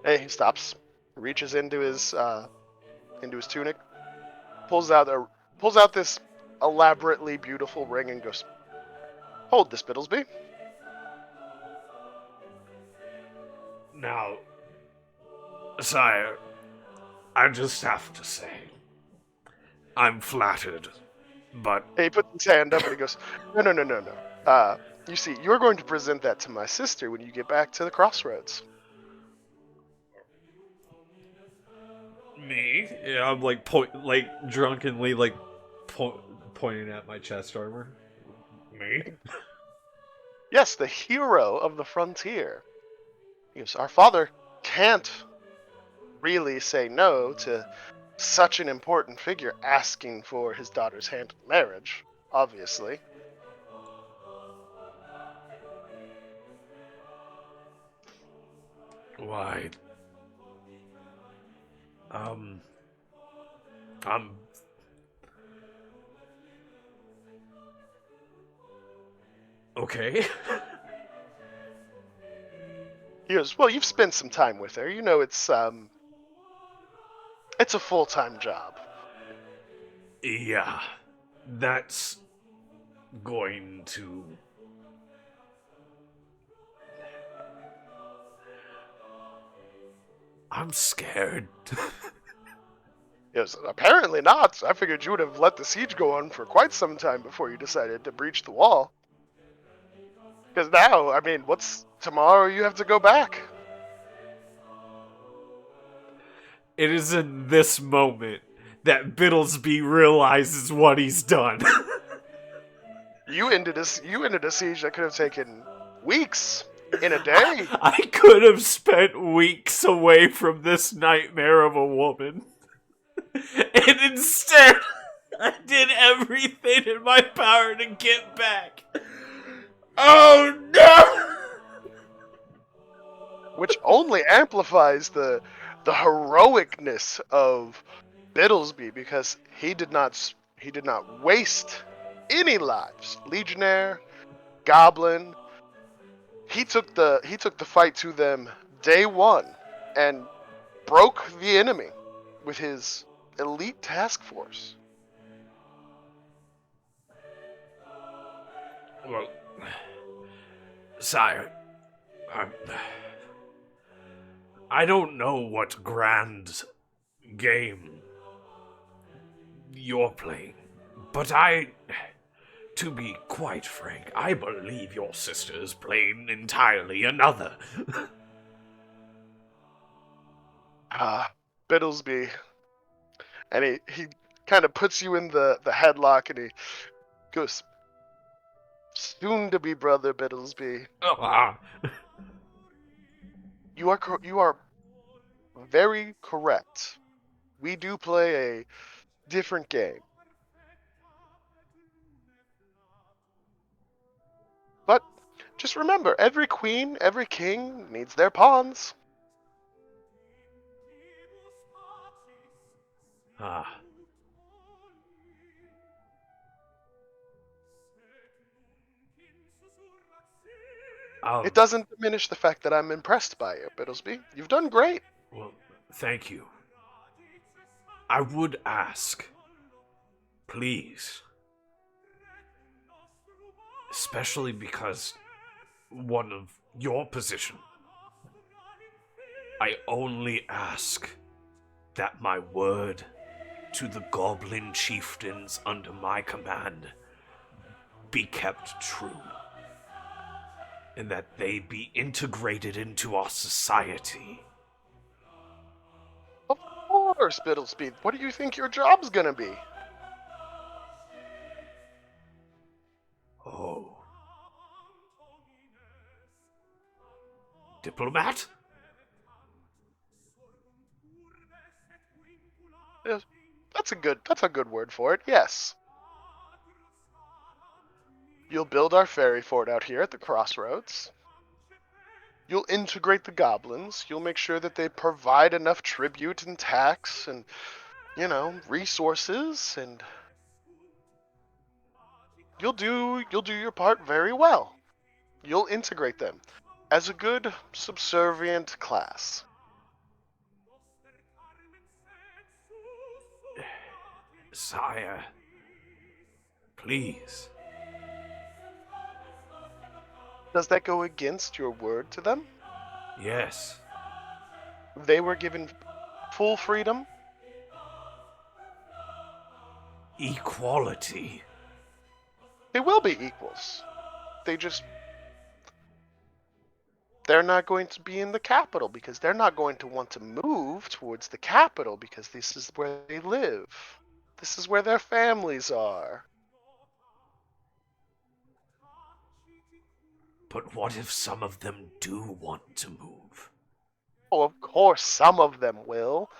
Hey, he stops, reaches into his tunic, pulls out this elaborately beautiful ring and goes, "Hold this, Biddlesby." Now, sire, I just have to say, I'm flattered, but Hey, he puts his hand up and he goes, "No. You see, you're going to present that to my sister when you get back to the crossroads." me? Yeah, I'm drunkenly pointing at my chest armor. Me? Yes, the hero of the frontier. He goes, "Our father can't really say no to such an important figure asking for his daughter's hand in marriage, obviously." Why? I'm okay. He goes, "Well, you've spent some time with her. You know it's It's a full-time job. Yeah, that's going to... I'm scared. Yes, apparently not. I figured you would have let the siege go on for quite some time before you decided to breach the wall. Because now, I mean, what's tomorrow? You have to go back. It is in this moment that Bittlesby realizes what he's done. You ended a siege that could have taken weeks in a day. I could have spent weeks away from this nightmare of a woman. And instead, I did everything in my power to get back. Oh no! Which only amplifies the heroicness of Bittlesby, because he did not waste any lives. Legionnaire, Goblin, he took the fight to them day one and broke the enemy with his elite task force. Well, sire, I don't know what grand game you're playing, but to be quite frank, I believe your sister is playing entirely another. Bittlesby. And he kind of puts you in the headlock, and he goes, soon to be brother Bittlesby. You are very correct. We do play a different game. But just remember, every queen, every king needs their pawns. It doesn't diminish the fact that I'm impressed by you, Bittlesby. You've done great. Well, thank you. I would ask, please, especially because one of your position, I only ask that my word to the goblin chieftains under my command be kept true, and that they be integrated into our society. Of course, Bittlesby. What do you think your job's gonna be? Oh. Diplomat? Yes, that's a good word for it. Yes. You'll build our ferry fort out here at the crossroads. You'll integrate the goblins. You'll make sure that they provide enough tribute and tax and, resources, and you'll do your part very well. You'll integrate them as a good subservient class. Sire, please. Does that go against your word to them? Yes. They were given full freedom. Equality. They will be equals. They're not going to be in the capital, because they're not going to want to move towards the capital, because this is where they live. This is where their families are. But what if some of them do want to move? Oh, of course, some of them will.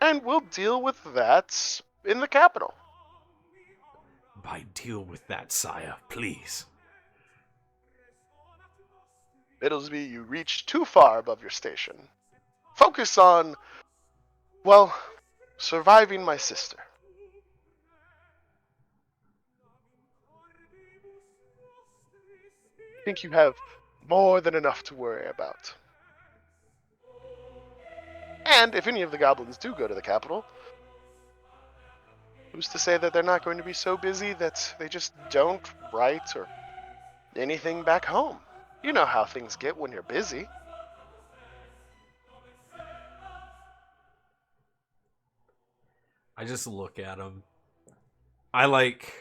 And we'll deal with that in the capital. By deal with that, sire, please. Bittlesby, you reached too far above your station. Focus on, well, surviving my sister. I think you have more than enough to worry about. And if any of the goblins do go to the capital, who's to say that they're not going to be so busy that they just don't write or anything back home? You know how things get when you're busy. I just look at him. I like...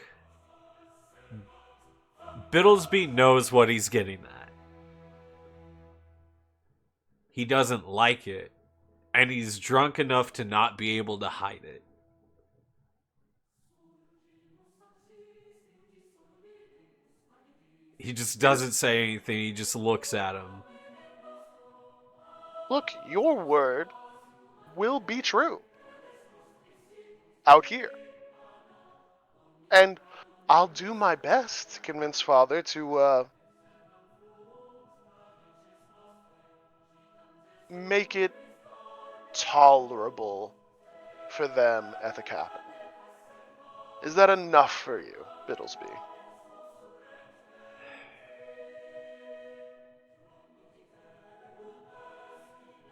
Bittlesby knows what he's getting at. He doesn't like it, and he's drunk enough to not be able to hide it. He just doesn't say anything, he just looks at him. Look, your word will be true. Out here. And I'll do my best to convince Father to, make it tolerable for them at the capital. Is that enough for you, Bittlesby?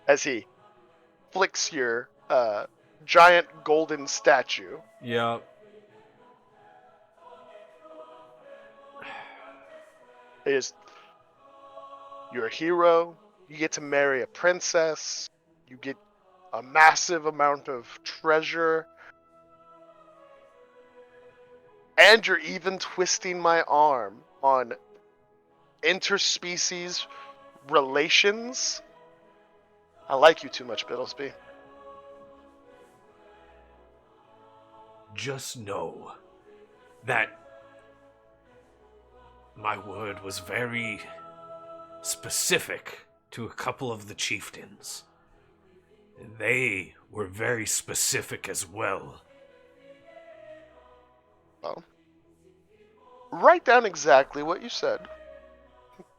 As he flicks your giant golden statue. Yep. It is, you're a hero. You get to marry a princess. You get a massive amount of treasure. And you're even twisting my arm on interspecies relations. I like you too much, Bittlesby. Just know that my word was very specific to a couple of the chieftains. And they were very specific as well. Well, write down exactly what you said,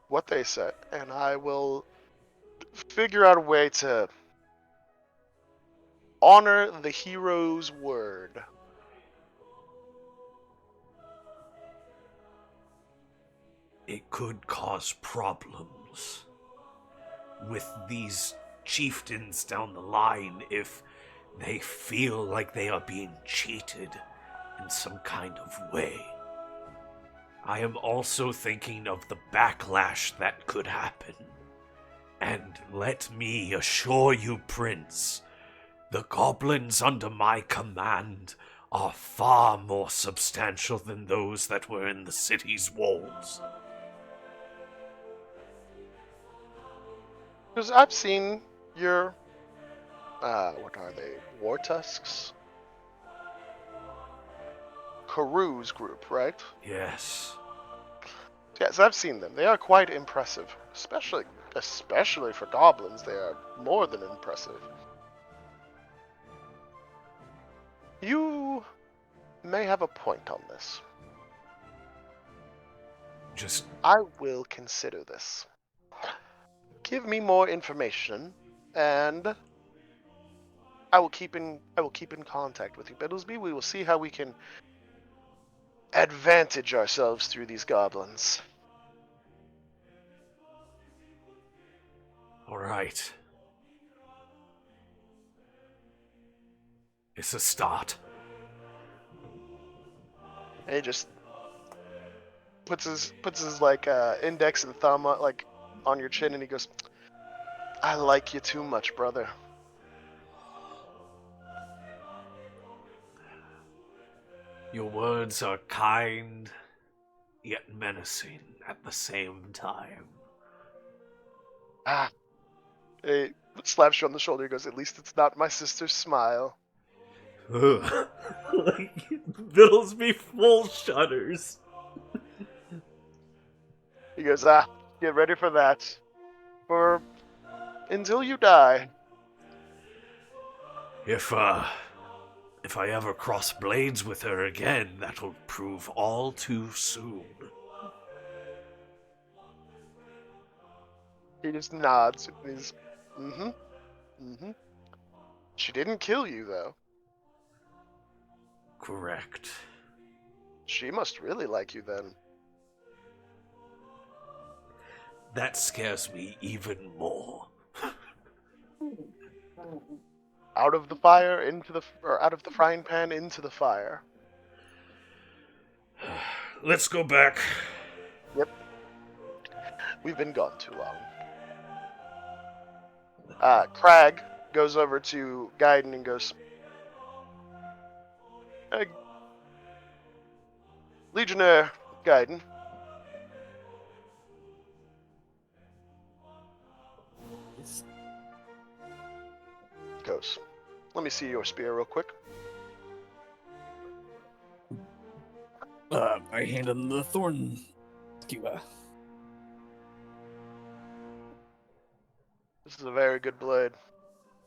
what they said, and I will figure out a way to honor the hero's word. It could cause problems with these chieftains down the line if they feel like they are being cheated in some kind of way. I am also thinking of the backlash that could happen. And let me assure you, Prince, the goblins under my command are far more substantial than those that were in the city's walls. Because I've seen your, what are they, war tusks? Karoo's group, right? Yes. Yes, I've seen them. They are quite impressive. Especially for goblins, they are more than impressive. You may have a point on this. I will consider this. Give me more information, and I will keep in contact with you, Bittlesby. We will see how we can advantage ourselves through these goblins. All right. It's a start. And he just puts his like index and thumb on your chin, and he goes, "I like you too much, brother." Your words are kind, yet menacing at the same time. He slaps you on the shoulder. He goes, "At least it's not my sister's smile." Ugh. Like, Bittlesby full shudders. He goes, get ready for that. For until you die. If I ever cross blades with her again, that'll prove all too soon. He just nods. And he's, She didn't kill you, though. Correct. She must really like you, then. That scares me even more. Out of the fire into the, or out of the frying pan into the fire. Let's go back. Yep. We've been gone too long. Crag goes over to Gaiden and goes, Legionnaire Gaiden. Yes. Goes, let me see your spear real quick. I hand him the thorn skewer. This is a very good blade.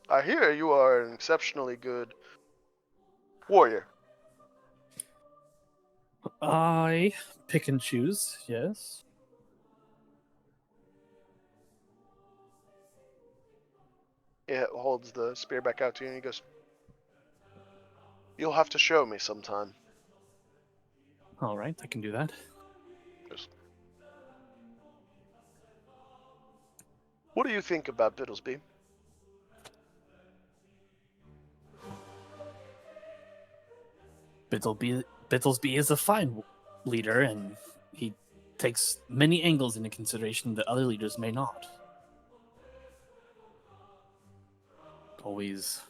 I hear you are an exceptionally good warrior. I pick and choose, yes. He holds the spear back out to you and he goes, you'll have to show me sometime. All right, I can do that. Goes, what do you think about Bittlesby? Bittlesby is a fine leader, and he takes many angles into consideration that other leaders may not. Always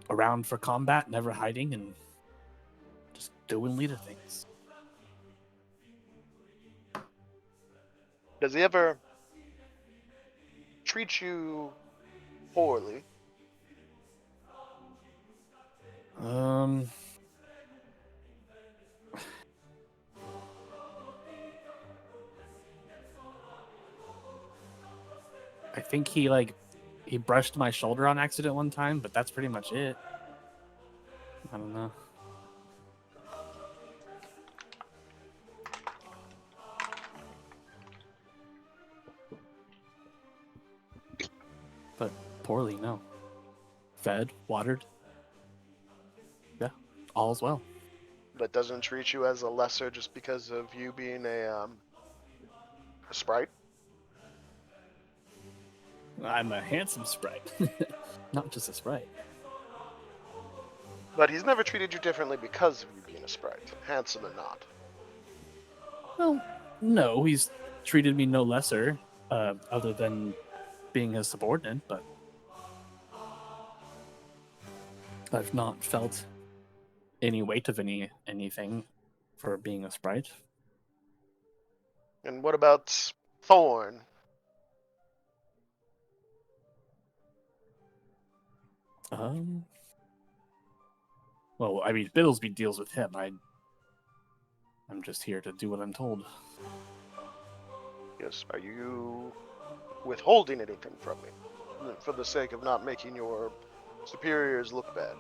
around for combat, never hiding, and just doing leader things. Does he ever treat you poorly? I think he brushed my shoulder on accident one time, but that's pretty much it. I don't know. But poorly, no. Fed, watered. Yeah, all's well. But doesn't treat you as a lesser just because of you being a sprite? I'm a handsome sprite, not just a sprite. But he's never treated you differently because of you being a sprite, handsome or not. Well, no, he's treated me no lesser, other than being his subordinate, but I've not felt any weight of anything for being a sprite. And what about Thorn? Well, I mean, Bittlesby deals with him. I'm just here to do what I'm told. Yes, are you withholding anything from me for the sake of not making your superiors look bad?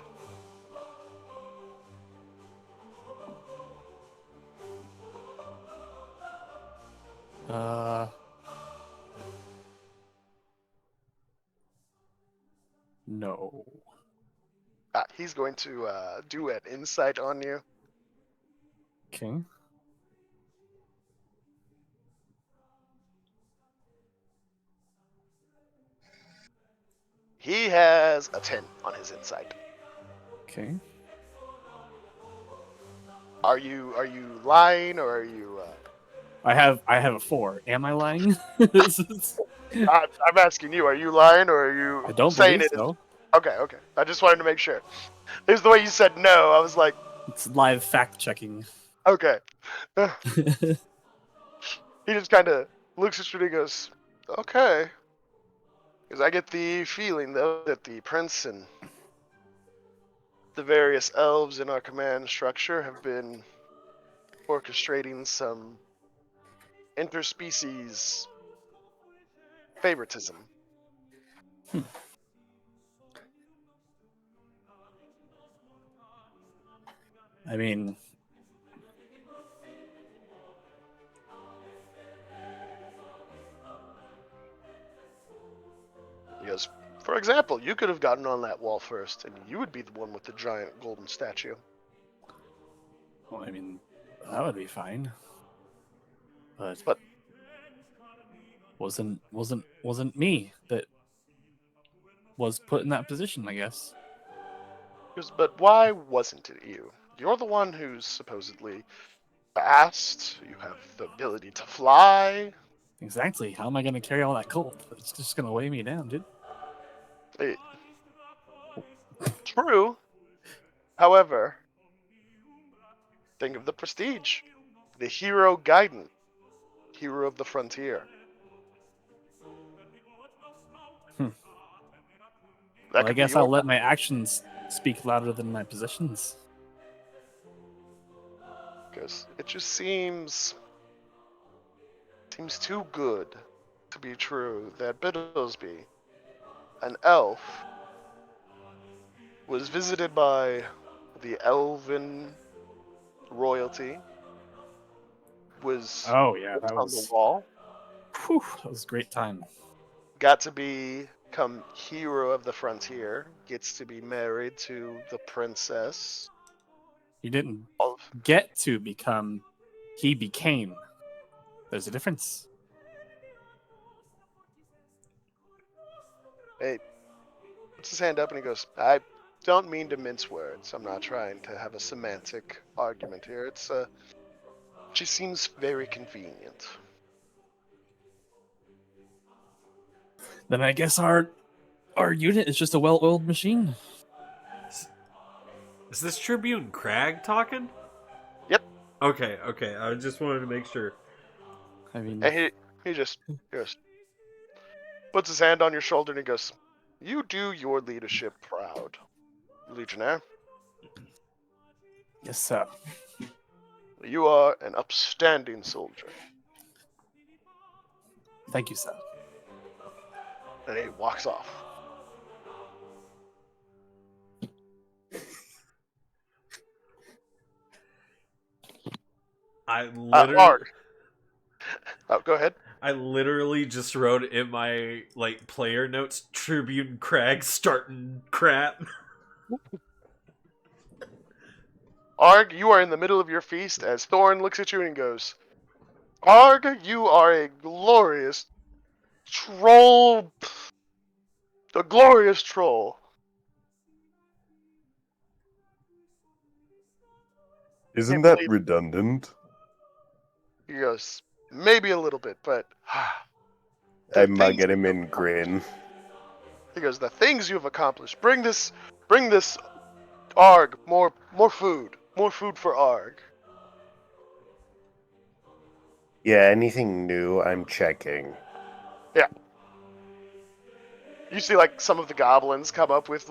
No. He's going to do an insight on you. Okay. He has a 10 on his insight. Okay. Are you lying or are you? I have a 4. Am I lying? I'm asking you. Are you lying or are you I don't saying believe it? so. Okay. I just wanted to make sure. Here's the way you said no. I was like, It's live fact checking. okay. He just kind of looks at you and he goes, okay. Because I get the feeling, though, that the prince and the various elves in our command structure have been orchestrating some interspecies favoritism. I mean, He goes, for example, you could have gotten on that wall first, and you would be the one with the giant golden statue. well, I mean, that would be fine. But But wasn't me that was put in that position, I guess. But why wasn't it you? You're the one who's supposedly fast. You have the ability to fly. Exactly. How am I gonna carry all that cold? It's just gonna weigh me down, dude. Eh, True. However, think of the prestige. The hero Gaiden. Hero of the frontier. Hmm. That Well, I could be guess I'll your. let my actions speak louder than my positions. Because it just seems too good to be true that Biddlesby, an elf, was visited by the elven royalty, was Oh yeah, put that on the was wall, that was a great time. got to become hero of the frontier, gets to be married to the princess He didn't of. get to become, he became. There's a difference. Hey, puts his hand up and he goes, I don't mean to mince words. I'm not trying to have a semantic argument here. She seems very convenient. Then I guess our unit is just a well-oiled machine. Is this Tribune Crag talking? Yep. Okay. I just wanted to make sure. I mean, And he just goes, puts his hand on your shoulder and he goes, you do your leadership proud, Legionnaire. yes, sir. You are an upstanding soldier. Thank you, sir. And he walks off. I literally, Arg. Oh, go ahead. I literally just wrote in my player notes, Tribune Crag starting crap. Arg, you are in the middle of your feast as Thorn looks at you and goes, Arg, you are a glorious troll. A glorious troll. Isn't Can't that believe- redundant? He goes, maybe a little bit, but I mug at him and grin. He goes, the things you've accomplished. Bring this Arg more food for Arg. Yeah, anything new, I'm checking. Yeah. You see, some of the goblins come up with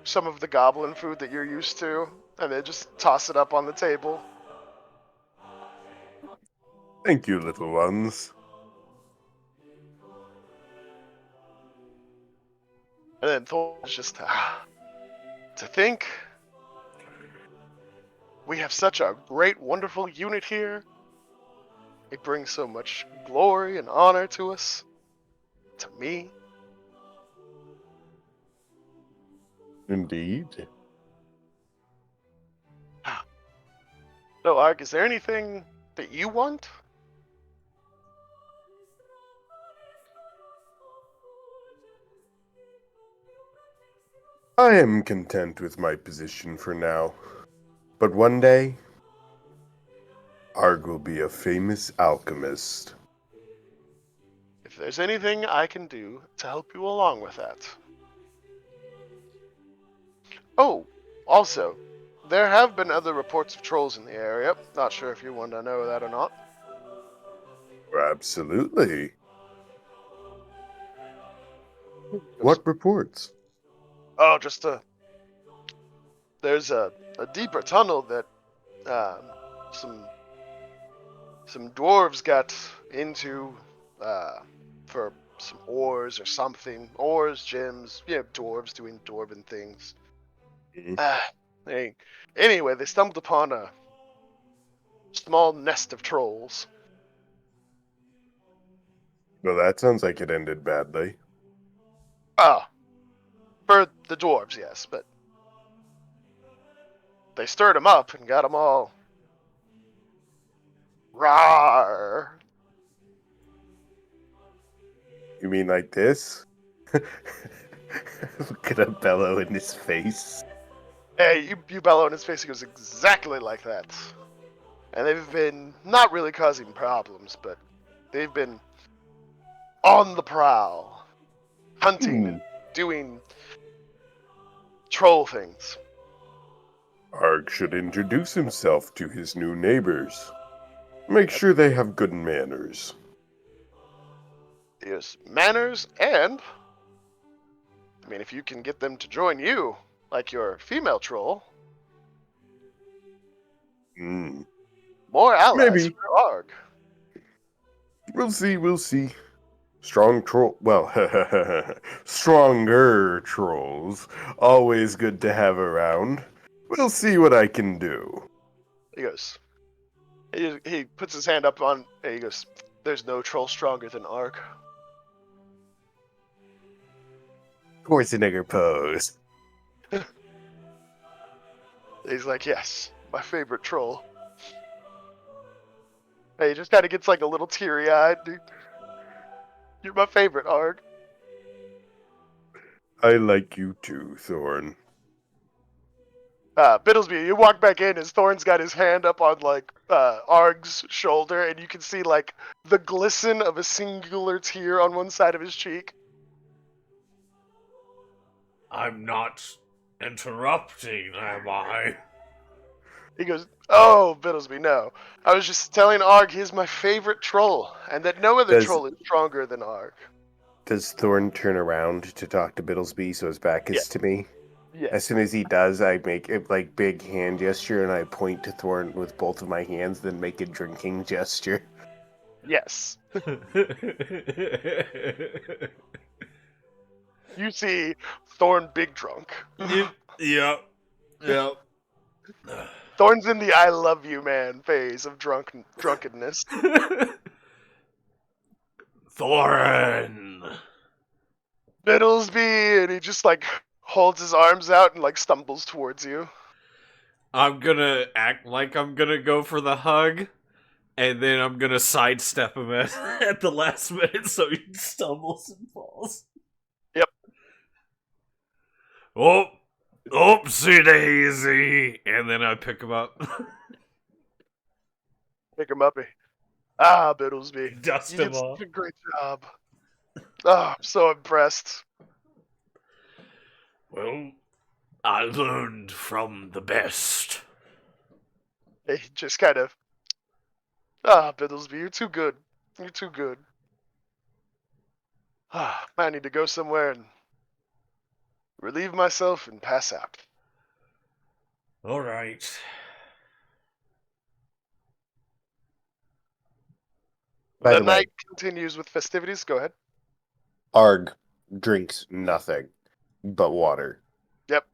some of the goblin food that you're used to, and they just toss it up on the table. Thank you, little ones. And then Thor's just to think we have such a great, wonderful unit here. It brings so much glory and honor to us. To me. Indeed. So, Arg, is there anything that you want? I am content with my position for now. But one day, Arg will be a famous alchemist. If there's anything I can do to help you along with that. Oh, also, there have been other reports of trolls in the area. Not sure if you want to know that or not. Absolutely. What reports? Oh, there's a deeper tunnel that some dwarves got into for some ores or something. Ores, gems, dwarves doing dwarven things. Anyway, they stumbled upon a small nest of trolls. Well, that sounds like it ended badly. For the dwarves, yes, but they stirred them up and got them all rawr. You mean like this? Look at a bellow in his face. Hey, you bellow in his face. He goes exactly like that. And they've been not really causing problems, but they've been on the prowl, hunting and doing troll things. Arg should introduce himself to his new neighbors. Make sure they have good manners. Yes, manners, and I mean, if you can get them to join you, like your female troll, Hmm. more allies Maybe. for Arg. We'll see. Strong troll. Well, stronger trolls. Always good to have around. We'll see what I can do. He goes. He puts his hand up on. He goes. There's no troll stronger than Arg. Schwarzenegger pose. He's like, yes, my favorite troll. Hey, he just kind of gets like a little teary-eyed, dude. You're my favorite, Arg. I like you too, Thorn. Biddlesby, you walk back in as Thorn's got his hand up on like Arg's shoulder, and you can see like the glisten of a singular tear on one side of his cheek. I'm not interrupting, am I? He goes, "Oh, Biddlesby, no. I was just telling Arg he's my favorite troll, and that no other troll is stronger than Arg." Does Thorn turn around to talk to Biddlesby so his back is to me? Yeah. As soon as he does, I make a like big hand gesture and I point to Thorn with both of my hands, then make a drinking gesture. Yes. You see Thorn big drunk. Yep. Thorn's in the I love you man phase of drunkenness. Thorin! Biddlesby, and he just like holds his arms out and like stumbles towards you. I'm gonna act like I'm gonna go for the hug, and then I'm gonna sidestep him at the last minute so he stumbles and falls. Yep. Oh, oopsie daisy! And then I pick him up. Pick him up. Ah, Biddlesby. Dust You him did off. such a great job. Oh, I'm so impressed. Well, I learned from the best. He just kind of. Ah, Biddlesby, you're too good. You're too good. Ah, I need to go somewhere and relieve myself and pass out. Alright. By The the way, night continues with festivities. Go ahead. Arg drinks nothing but water. Yep.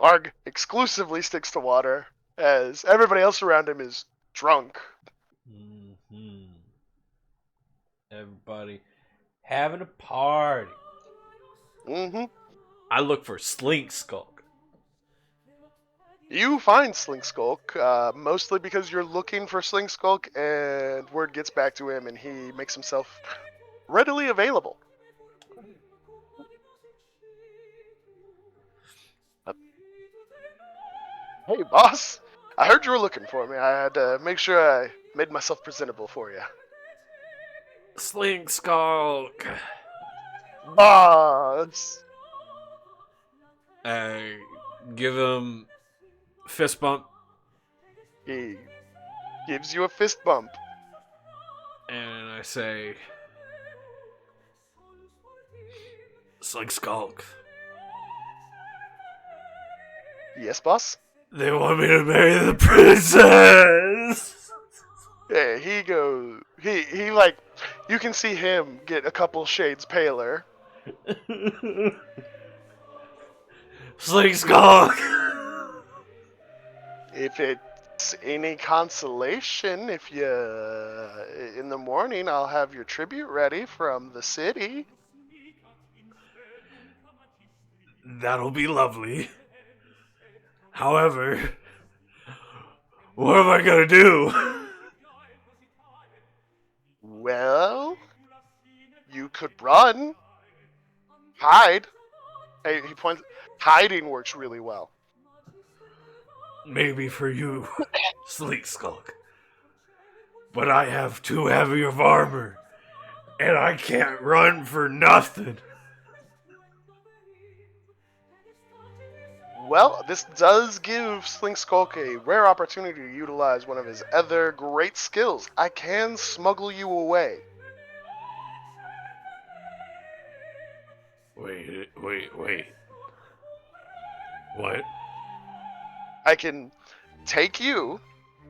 Arg exclusively sticks to water, as everybody else around him is drunk. Mm-hmm. Everybody having a party. Mm-hmm. I look for Slink Skulk. You find Slink Skulk, mostly because you're looking for Slink Skulk, and word gets back to him, and he makes himself readily available. Hey, boss. I heard you were looking for me. I had to make sure I made myself presentable for you. Slink Skulk. Boss. I give him fist bump, He gives you a fist bump. and I say, Slink Skulk. Yes, boss? They want me to marry the princess. Yeah, he goes. He like, you can see him get a couple shades paler. Slink Skulk. If it's any consolation, if you in the morning, I'll have your tribute ready from the city. That'll be lovely. However, what am I gonna do? run, hide. Hey, he points. Hiding works really well. Maybe for you, Sleek Skulk. But I have too heavy of armor, and I can't run for nothing. Well, this does give Slink Skulk a rare opportunity to utilize one of his other great skills. I can smuggle you away. Wait. What? I can take you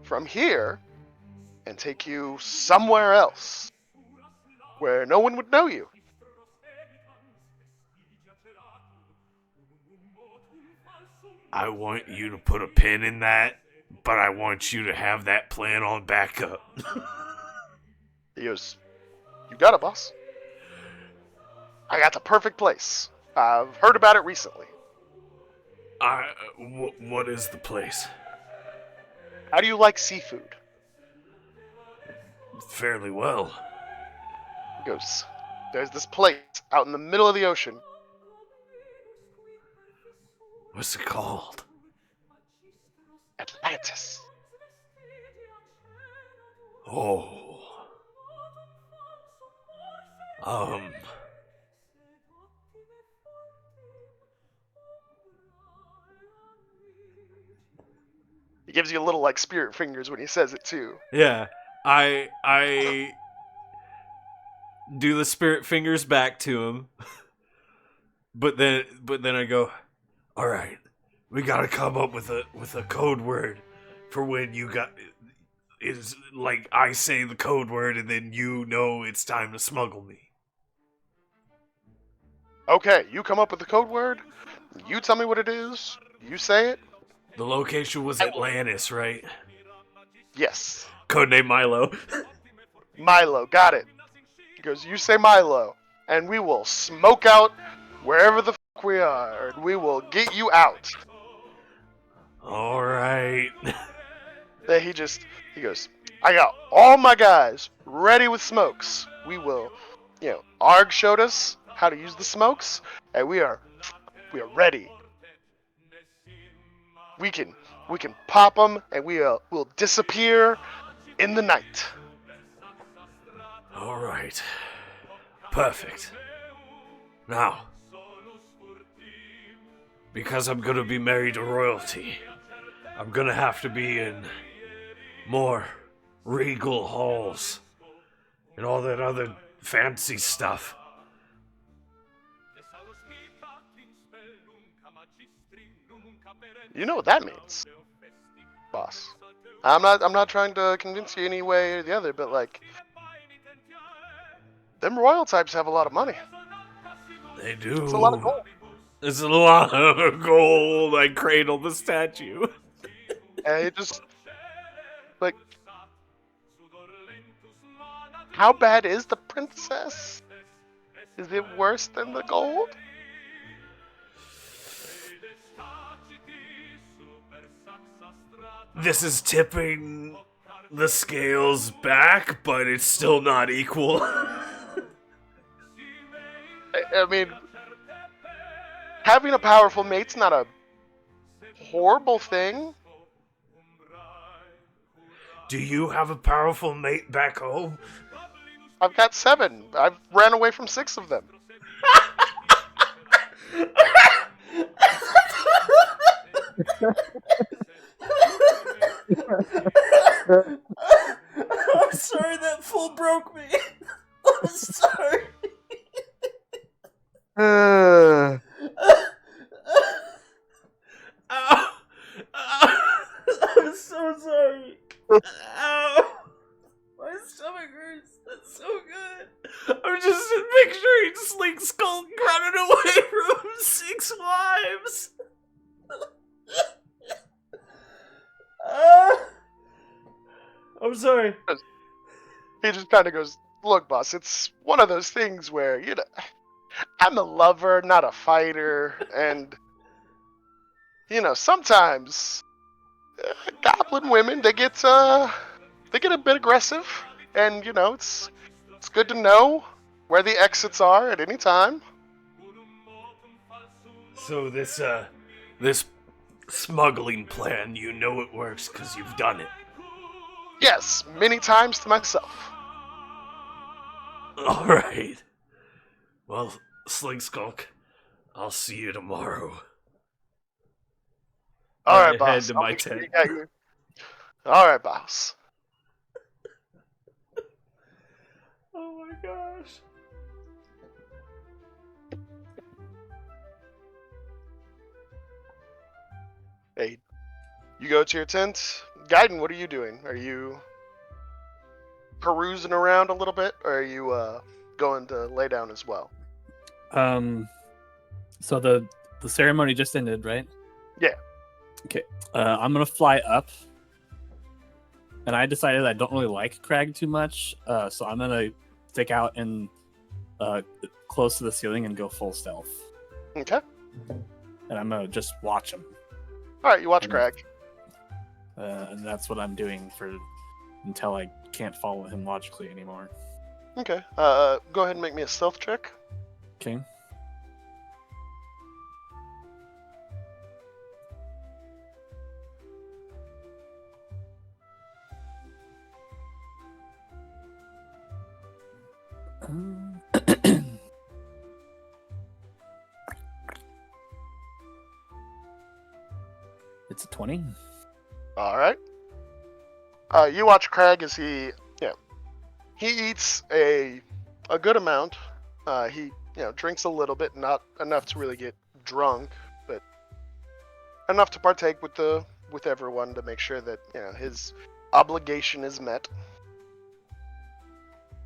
from here and take you somewhere else where no one would know you. I want you to put a pin in that, but I want you to have that plan on backup. He goes, "You got it, boss. I got the perfect place. I've heard about it recently. What is the place? How do you like seafood?" Fairly well. He goes, "There's this place out in the middle of the ocean. What's it called? Atlantis." Oh. He gives you a little like spirit fingers when he says it too. Yeah. I do the spirit fingers back to him. But then I go, "All right. We got to come up with a code word for when you got is like I say the code word and then you know it's time to smuggle me." Okay, you come up with the code word. You tell me what it is. You say it. The location was Atlantis, right? Yes. Codename Milo. Milo, got it. He goes, "You say Milo, and we will smoke out wherever the fuck we are, and we will get you out." All right. Then he goes, "I got all my guys ready with smokes. We will, Arg showed us how to use the smokes, and we are ready. We can pop them, and we'll disappear in the night." All right. Perfect. Now, because I'm gonna be married to royalty, I'm gonna have to be in more regal halls and all that other fancy stuff. You know what that means, boss. I'm not trying to convince you any way or the other, but like, them royal types have a lot of money. They do. It's a lot of gold. It's a lot of gold. I cradle the statue. And it just, like, how bad is the princess? Is it worse than the gold? This is tipping the scales back, but it's still not equal. I mean, having a powerful mate's not a horrible thing. Do you have a powerful mate back home? I've got 7. I've ran away from 6 of them. I'm sorry, that full broke me. I'm sorry. Ow. I'm so sorry. Ow. My stomach hurts. That's so good. I'm just picturing Sleek Skull running away from 6 wives. I'm sorry. He just kind of goes, "Look, boss, it's one of those things where, I'm a lover, not a fighter, and, sometimes goblin women, they get a bit aggressive, and, it's good to know where the exits are at any time. So this smuggling plan, you know it works because you've done it. Yes, many times to myself. All right. Well, Sling Skunk, I'll see you tomorrow. All I right, boss. head to I'll my make sure tent. you got your- All right, boss. Oh my gosh. Hey, you go to your tent. Gaiden, what are you doing? Are you perusing around a little bit, or are you going to lay down as well? So the ceremony just ended, right? Yeah. Okay. I'm gonna fly up, and I decided I don't really like Crag too much, so I'm gonna stick out and close to the ceiling and go full stealth, Okay. and I'm gonna just watch him, All right, you watch Okay. Crag. and that's what I'm doing until I can't follow him logically anymore. Okay. Go ahead and make me a stealth check. Okay. It's a 20. All right. You watch Crag as he eats a good amount. He drinks a little bit, not enough to really get drunk, but enough to partake with everyone to make sure that his obligation is met.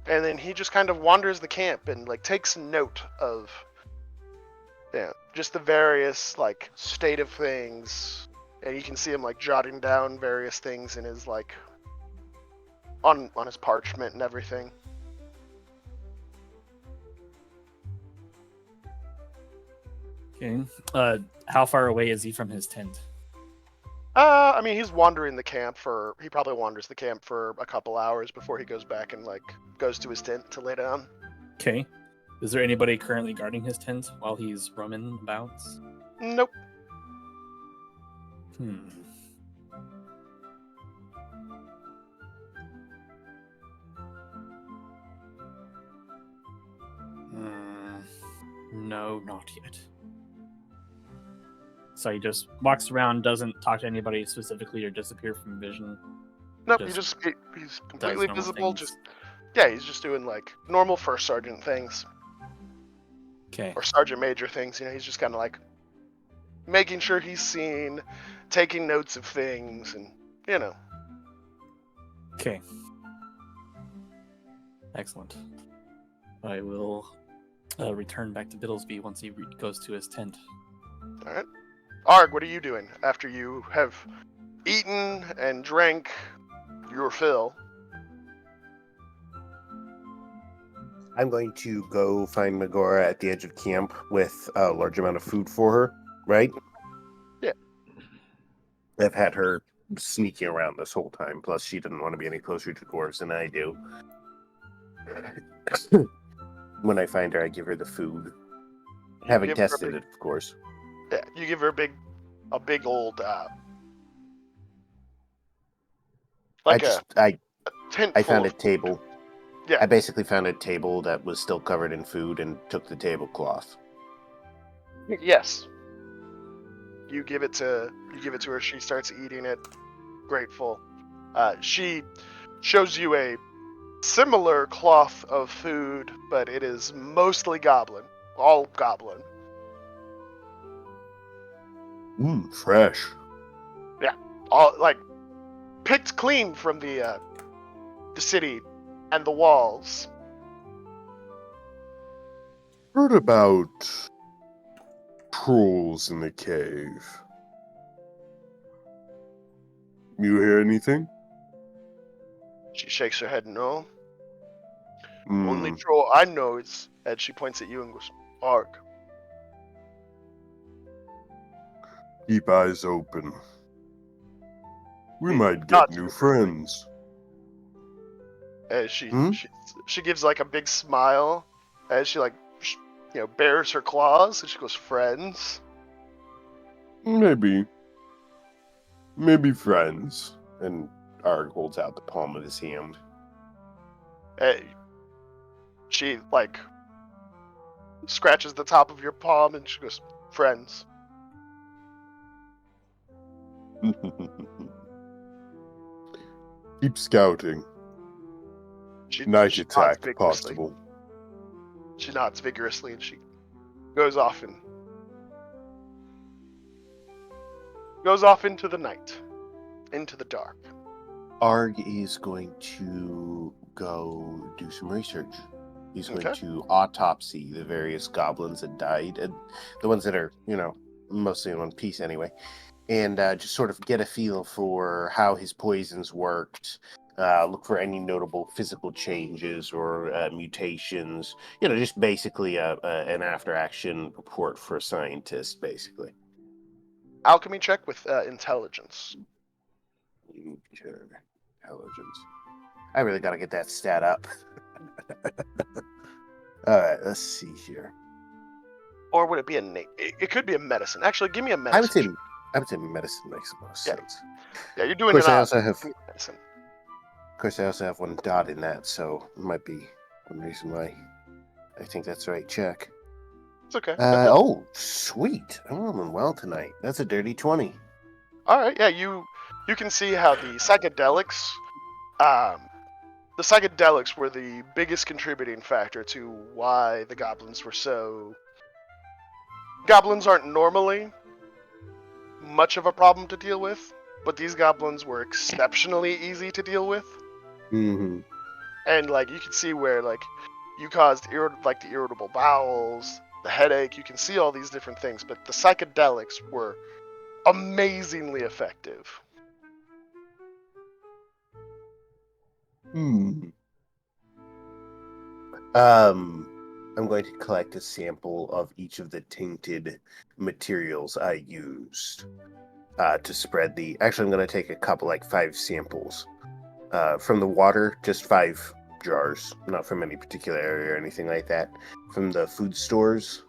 And then he just kind of wanders the camp and takes note of just the various state of things, and you can see him jotting down various things in his on his parchment and everything. Okay. How far away is he from his tent? I mean, he's wandering the camp he probably wanders the camp for a couple hours before he goes back and goes to his tent to lay down. Okay. Is there anybody currently guarding his tent while he's roaming about? Nope. No, not yet. So he just walks around, doesn't talk to anybody specifically, or disappear from vision. Nope, Just he's completely normal visible. things. He's just doing normal first sergeant things Okay. or sergeant major things. He's just kind of making sure he's seen, taking notes of things, and Okay. Excellent. I will return back to Biddlesby once he goes to his tent. All right. Arg, what are you doing after you have eaten and drank your fill? I'm going to go find Megora at the edge of camp with a large amount of food for her, right? Yeah. I've had her sneaking around this whole time, plus she didn't want to be any closer to dwarves than I do. When I find her, I give her the food. Having give her a tested big- it, of course. Yeah, you give her a big old I tent. I full found a of- table. Yeah. I basically found a table that was still covered in food and took the tablecloth. Yes. You give it to her. She starts eating it, grateful. She shows you a similar cloth of food, but it is mostly goblin, all goblin. Fresh. All picked clean from the city and the walls. Heard about trolls in the cave. You hear anything? She shakes her head. No. Hmm. Only troll I know is, and she points at you and goes, Arg. Keep eyes open. We might Not get new super friends. And she Hmm? gives a big smile As she bares her claws, and she goes, "Friends." Maybe friends. And Arg holds out the palm of his hand. She scratches the top of your palm, and she goes, "Friends." Keep scouting. Night attack possible. She nods vigorously, and she goes off into the night, into the dark. Arg is going to go do some research. He's going Okay. to autopsy the various goblins that died, and the ones that are, mostly in one piece anyway, and just sort of get a feel for how his poisons worked, look for any notable physical changes or mutations, just basically an after-action report for a scientist, basically. Alchemy check with intelligence. Sure. Intelligence. I really gotta get that stat up. Alright, let's see here. Or would it be it could be a medicine. Actually, give me a medicine. I would say medicine makes the most sense. Yeah, you're doing Of course, medicine. Of course, I also have one dot in that, so it might be one reason why I think that's the right check. It's okay. Oh, sweet. I'm rolling well tonight. That's a dirty 20. All right, yeah, you can see how the psychedelics were the biggest contributing factor to why the goblins were so... Goblins aren't normally much of a problem to deal with, but these goblins were exceptionally easy to deal with. Mm-hmm. And you can see where you caused the irritable bowels, the headache. You can see all these different things, but the psychedelics were amazingly effective. I'm going to collect a sample of each of the tainted materials I used to spread the... Actually, I'm going to take a couple, 5 samples. From the water, just 5 jars, not from any particular area or anything like that. From the food stores,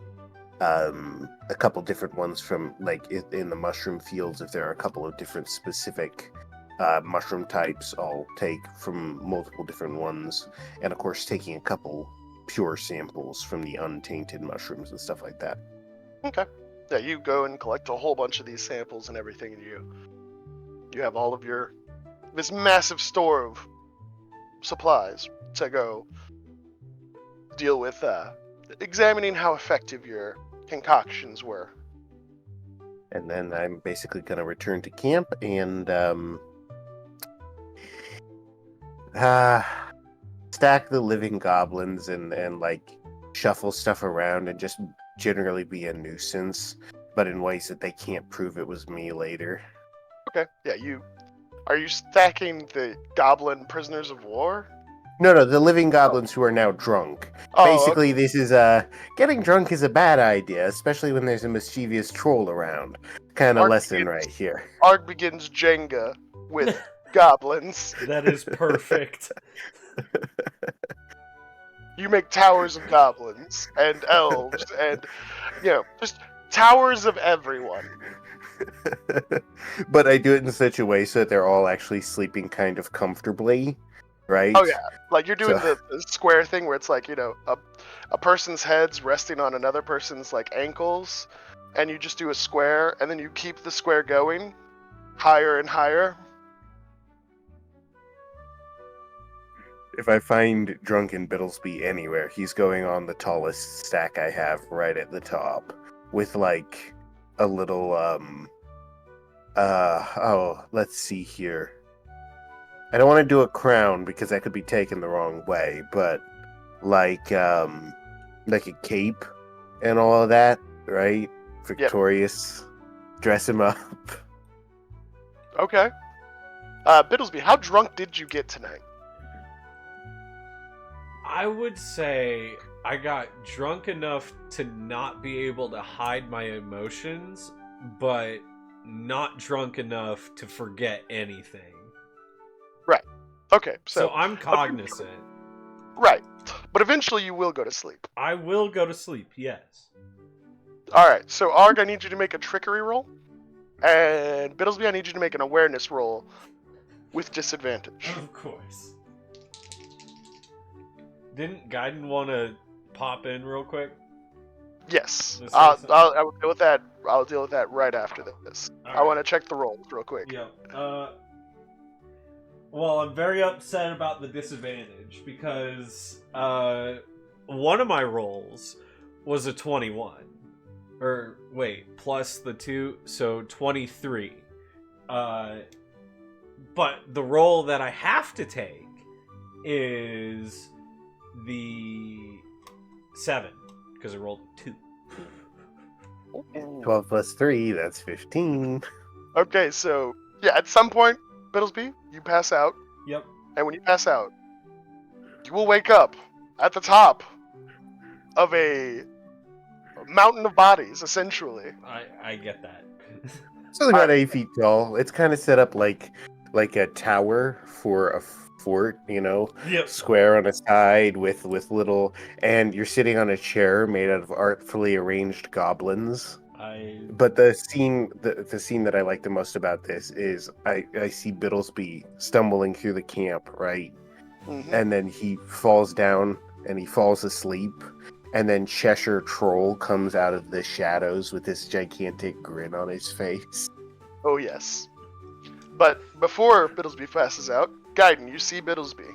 a couple different ones from, in the mushroom fields, if there are a couple of different specific mushroom types, I'll take from multiple different ones. And, of course, taking a couple pure samples from the untainted mushrooms and stuff like that. Okay. Yeah, you go and collect a whole bunch of these samples and everything, and you have all of this massive store of supplies to go deal with examining how effective your concoctions were. And then I'm basically going to return to camp and stack the living goblins and shuffle stuff around and just generally be a nuisance, but in ways that they can't prove it was me later. Okay. Yeah, are you stacking the goblin prisoners of war? No, the living goblins who are now drunk. Basically, okay. This is getting drunk is a bad idea, especially when there's a mischievous troll around. Kind of lesson right here. Arg begins Jenga with goblins. That is perfect. You make towers of goblins and elves and, just towers of everyone. But I do it in such a way so that they're all actually sleeping kind of comfortably, right? Oh, yeah. You're doing the square thing where it's a person's head's resting on another person's, ankles, and you just do a square, and then you keep the square going higher and higher. If I find drunken Bittlesby anywhere, he's going on the tallest stack I have right at the top with a little let's see here. I don't want to do a crown because that could be taken the wrong way, but a cape and all of that, right? Victorious. Yep. Dress him up. Okay. Bittlesby, how drunk did you get tonight? I would say I got drunk enough to not be able to hide my emotions, but not drunk enough to forget anything. Right. Okay, so I'm cognizant. Right. But eventually you will go to sleep. I will go to sleep, yes. Alright, so Arg, I need you to make a trickery roll. And Bittlesby, I need you to make an awareness roll with disadvantage. Of course. Didn't Gaiden want to pop in real quick? Yes. Let's I say will deal with that. I'll deal with that right after this. I Alright. want to check the rolls real quick. Yep. Well, I'm very upset about the disadvantage because one of my rolls was a 21. Or wait, plus the 2, so 23. But the roll that I have to take is the 7 because I rolled 2. 12 plus 3, that's 15. Okay, so yeah, at some point, Bittlesby, you pass out, Yep. and when you pass out, you will wake up at the top of a mountain of bodies, essentially. I get that. It's only about 8 feet tall. It's kind of set up like a tower for a fort, you know, Yep. square on a side with little, and you're sitting on a chair made out of artfully arranged goblins. But the scene that I like the most about this is I see Bittlesby stumbling through the camp, right? Mm-hmm. And then he falls down and he falls asleep. And then Cheshire Troll comes out of the shadows with this gigantic grin on his face. Oh, yes. But before Bittlesby passes out, Gaiden, you see Bittlesby.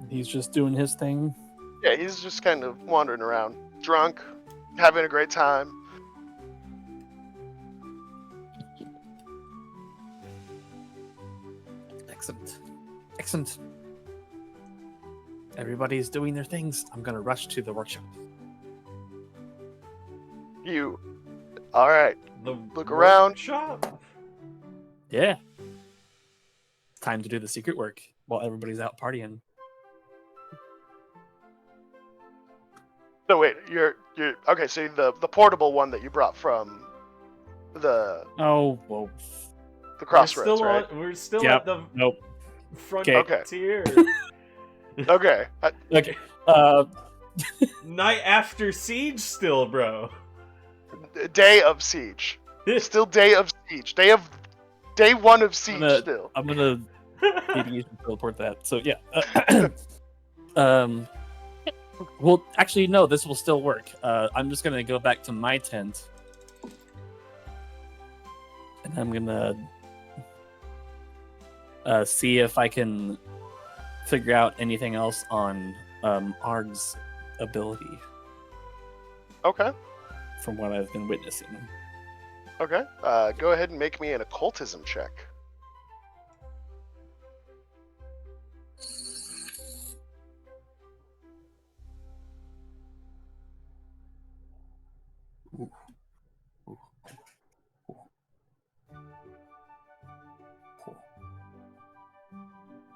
He's just doing his thing. Yeah, he's just kind of wandering around, drunk, having a great time. Excellent. Excellent. Everybody's doing their things. I'm gonna rush to the workshop. You. Alright. The Look around. Shop. Yeah. It's time to do the secret work while everybody's out partying. No, wait, you're okay, so the portable one that you brought from the Oh, well. crossroads, right? We're still Yep. at the Nope. frontier. Okay. Okay. Night after siege still, bro. Day of siege. Still day of siege. Day 1 of siege still. I'm gonna maybe teleport that. So yeah. Well, actually, no. This will still work. I'm just gonna go back to my tent, and I'm gonna see if I can figure out anything else on Arg's ability Okay. from what I've been witnessing. Okay. Go ahead and make me an occultism check.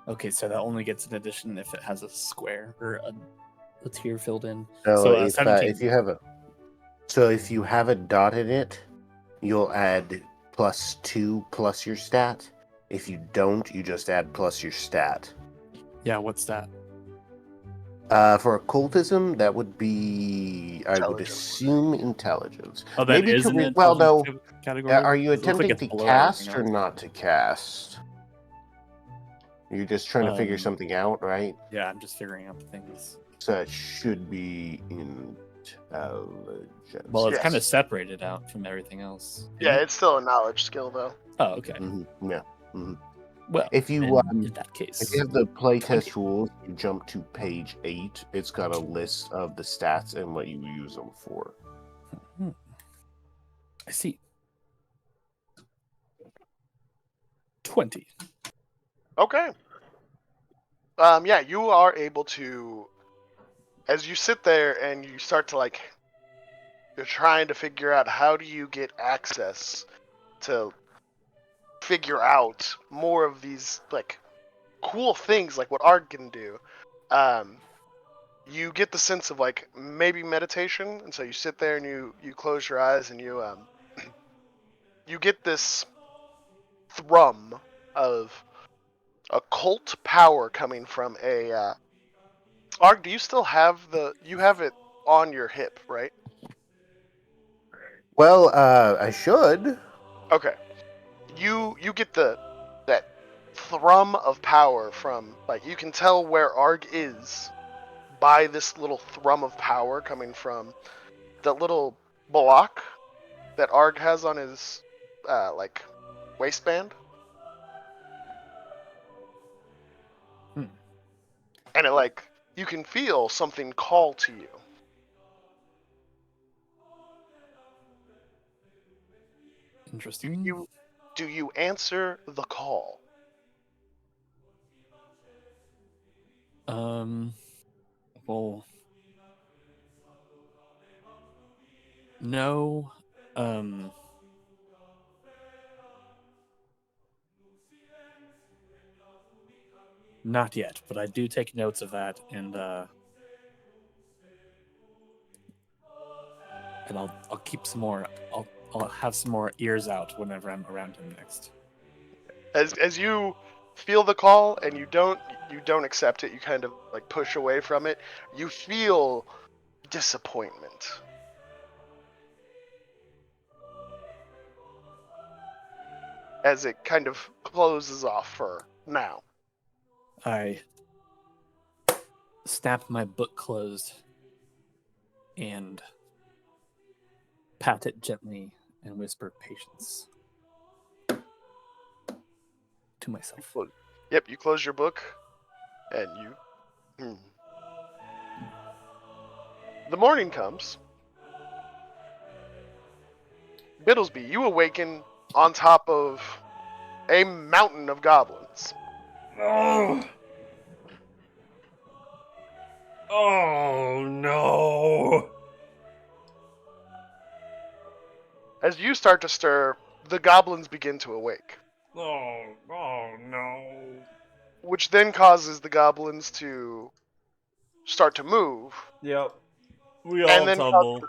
Okay, so that only gets an addition if it has a square or a tier filled in. So, So, if 17. if you have a dot in it, you'll add +2 plus your stat. If you don't, you just add plus your stat. Yeah, what's that? For occultism, that would be, I would Intelligence. assume, intelligence. Oh, that Maybe is to an re- well, no. intelligence category. Are you It looks like attempting it's to below cast or everything else. not to cast? You're just trying to figure Um, something out, right? Yeah, I'm just figuring out the things. So it should be intelligence. Well, it's Yes. kind of separated out from everything else. Yeah, it's still a knowledge skill though. Oh, okay. Yeah. Well, If you in that case, if you have the playtest rules, you jump to page 8. It's got a list of the stats and what you use them for. I see. 20. Okay. Yeah, you are able to, as you sit there and you start to you're trying to figure out how do you get access to figure out more of these cool things like what Arg can do. You get the sense of maybe meditation, and so you sit there and you close your eyes and you get this thrum of occult power coming from a. Arg, do you still have you have it on your hip, right? Well, I should. Okay. You get that thrum of power from, like, you can tell where Arg is by this little thrum of power coming from the little block that Arg has on his like waistband. And it, like, you can feel something call to you. Interesting. Do you answer the call? Well, no. Not yet, but I do take notes of that, and I'll keep some more. I'll have some more ears out whenever I'm around him next. As you feel the call and you don't accept it, you kind of like push away from it. You feel disappointment. As it kind of closes off for now. I snap my book closed and pat it gently and whisper patience to myself. Yep, you close your book and The morning comes. Biddlesby, you awaken on top of a mountain of goblins. Oh. Oh no. As you start to stir, the goblins begin to awake. Oh no. Which then causes the goblins to start to move. Yep. We all And then tumble.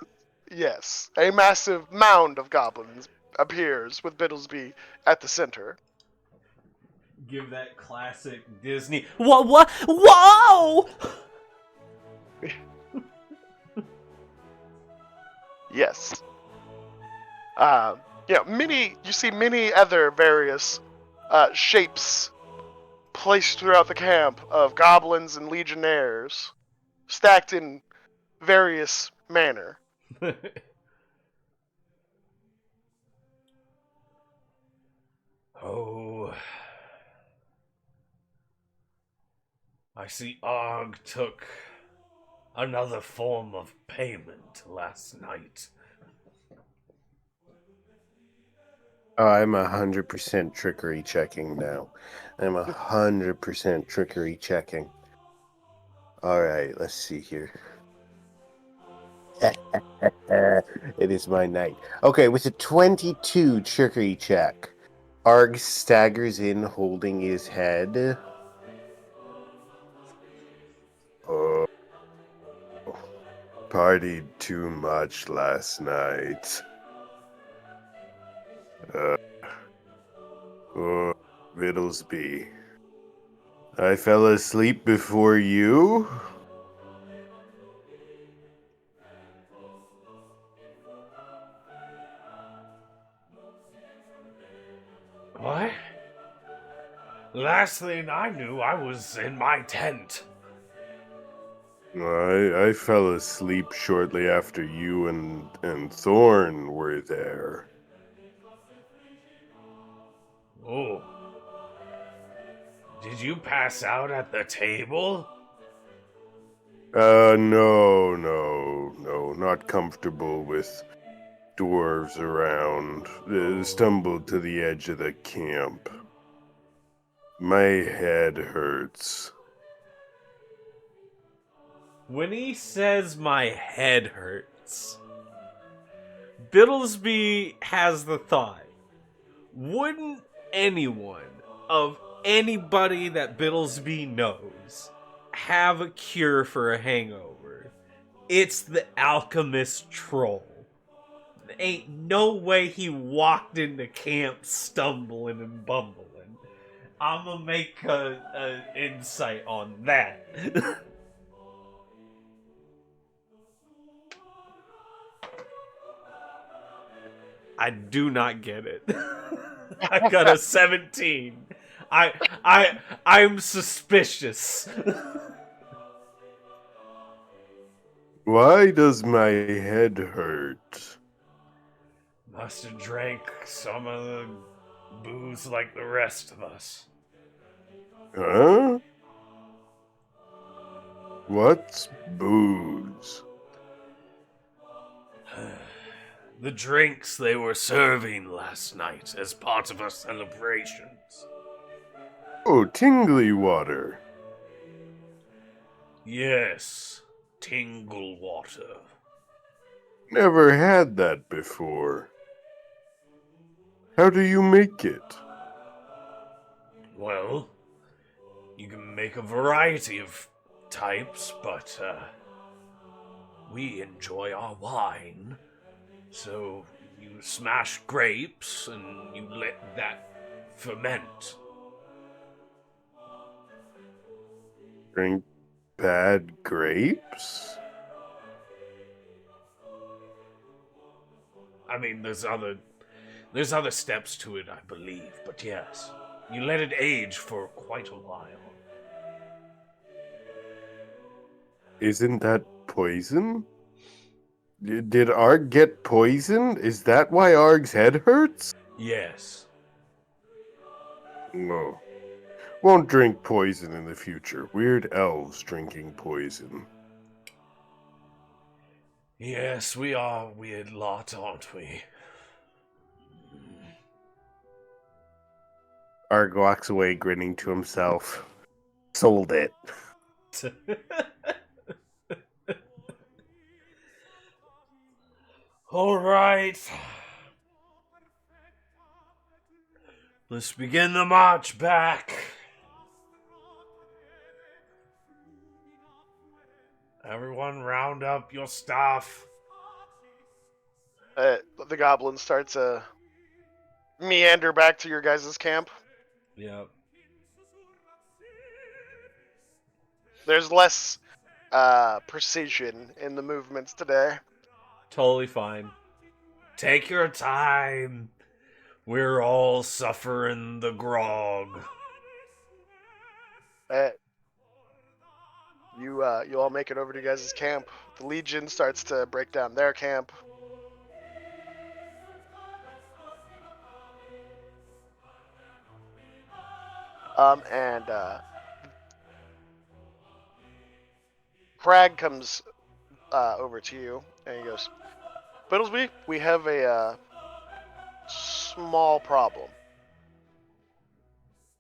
Yes, a massive mound of goblins appears with Biddlesby at the center. Give that classic Disney. What? Whoa! Yes. You see many other various shapes placed throughout the camp of goblins and legionnaires, stacked in various manner. Oh. I see Og took another form of payment last night. Oh, I'm 100% trickery checking now. I'm 100% trickery checking. Alright, let's see here. It is my night. Okay, with a 22 trickery check, Arg staggers in holding his head. Oh, partied too much last night. Riddlesby. I fell asleep before you? What? Last thing I knew, I was in my tent. I fell asleep shortly after you and Thorn were there. Oh. Did you pass out at the table? No, not comfortable with dwarves around. Stumbled to the edge of the camp. My head hurts. When he says my head hurts, Biddlesby has the thought, wouldn't anyone of anybody that Biddlesby knows have a cure for a hangover? It's the alchemist troll. There ain't no way he walked into camp stumbling and bumbling. I'm gonna make a insight on that. I do not get it. I got a 17. I'm suspicious. Why does my head hurt? Must have drank some of the booze like the rest of us. Huh? What's booze? The drinks they were serving last night as part of our celebrations. Oh, tingly water. Yes, tingle water. Never had that before. How do you make it? Well, you can make a variety of types, but we enjoy our wine. So you smash grapes and you let that ferment. Drink bad grapes? I mean, there's other steps to it, I believe, but yes, you let it age for quite a while. Isn't that poison? Did Arg get poisoned? Is that why Arg's head hurts? Yes. No. Won't drink poison in the future. Weird elves drinking poison. Yes, we are a weird lot, aren't we? Arg walks away grinning to himself. Sold it. All right. Let's begin the march back. Everyone round up your stuff. The goblin starts to meander back to your guys' camp. Yep. There's less precision in the movements today. Totally fine. Take your time. We're all suffering the grog. You all make it over to you guys' camp. The Legion starts to break down their camp. And Crag comes over to you and he goes, Spittlesby, we have a small problem.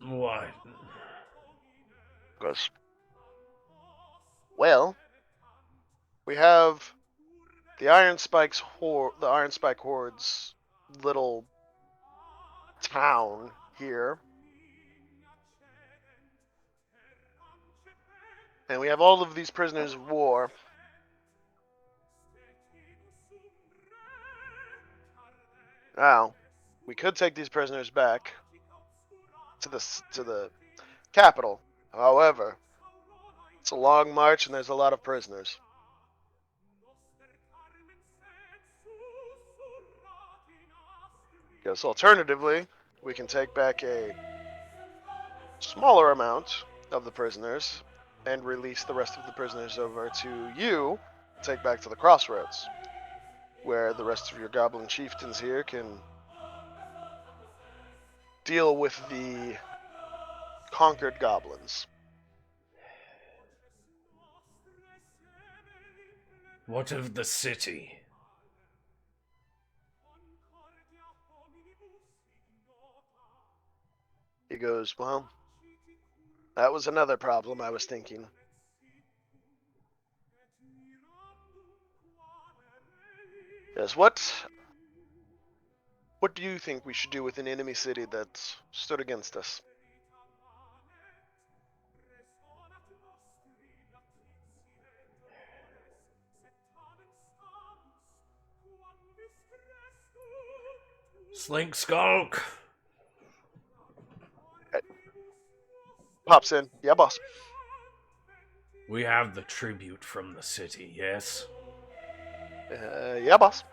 What? Goes, well, we have the Iron Spike Horde's little town here. And we have all of these prisoners of war. Now, we could take these prisoners back to the capital. However, it's a long march and there's a lot of prisoners. Yes, alternatively, we can take back a smaller amount of the prisoners and release the rest of the prisoners over to you, take back to the crossroads, where the rest of your goblin chieftains here can deal with the conquered goblins. What of the city? He goes, well, that was another problem I was thinking. Yes, what do you think we should do with an enemy city that stood against us? Slink Skulk. Pops in. Yeah, boss. We have the tribute from the city, yes? Yeah, boss.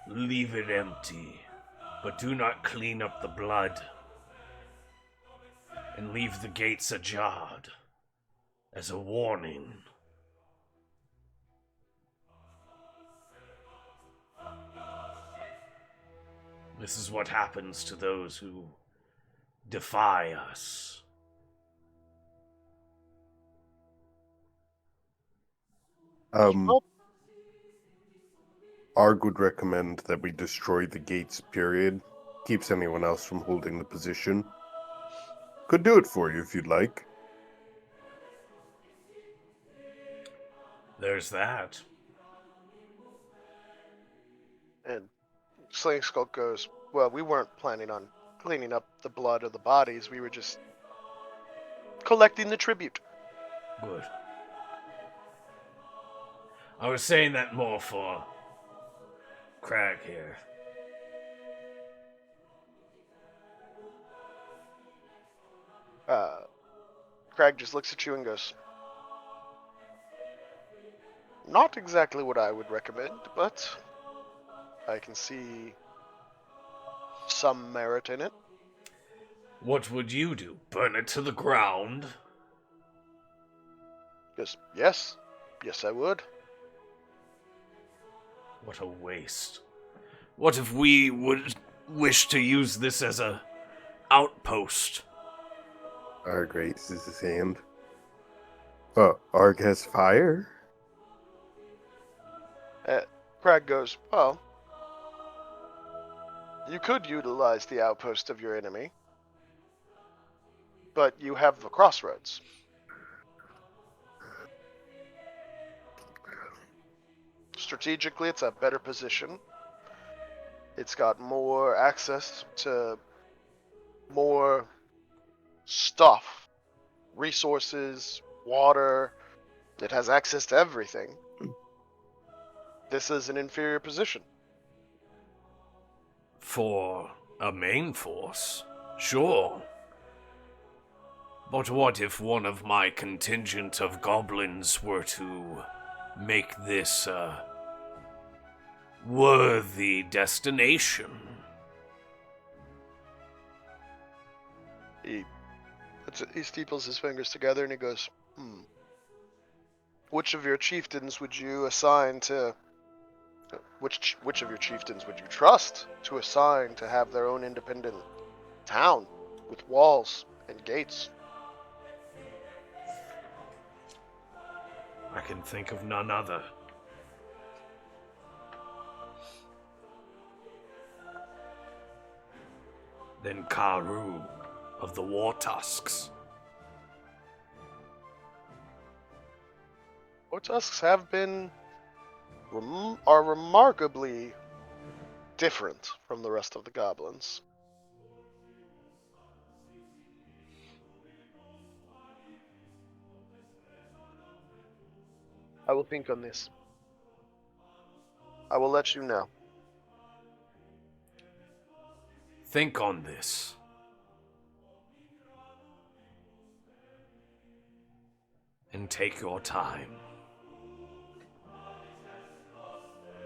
Leave it empty, but do not clean up the blood. And leave the gates ajar as a warning. This is what happens to those who defy us. Well, Arg would recommend that we destroy the gates, period. Keeps anyone else from holding the position. Could do it for you if you'd like. There's that. and Sling Skull goes, well, we weren't planning on cleaning up the blood of the bodies. We were just collecting the tribute. Good. I was saying that more for Crag here. Crag just looks at you and goes, not exactly what I would recommend, but I can see some merit in it. What would you do? Burn it to the ground? Goes, yes, I would. What a waste. What if we would wish to use this as a outpost? Arg raises his hand. Arg has fire? Crag goes, well, you could utilize the outpost of your enemy, but you have the crossroads. Strategically, it's a better position. It's got more access to more stuff, resources, water. It has access to everything. This is an inferior position. For a main force? Sure. But what if one of my contingent of goblins were to make this a worthy destination? He steeples his fingers together and he goes, Which of your chieftains would you assign to... Which of your chieftains would you trust to assign to have their own independent town with walls and gates? I can think of none other. Than Karu of the War Tusks. War tusks have been... are remarkably different from the rest of the goblins. I will think on this. I will let you know. Think on this. And take your time.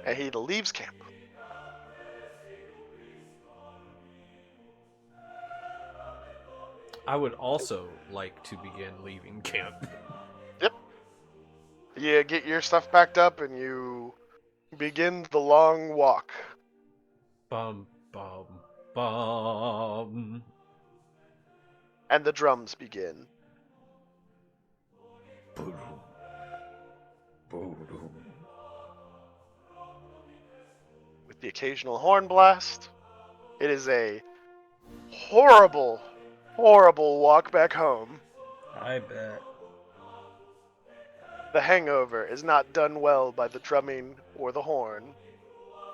And he leaves camp. I would also like to begin leaving camp. Yep. You get your stuff packed up and you begin the long walk. Bum, bum, bum. And the drums begin. Boom, boom. With the occasional horn blast. It is a horrible, horrible walk back home. I bet. The hangover is not done well by the drumming or the horn.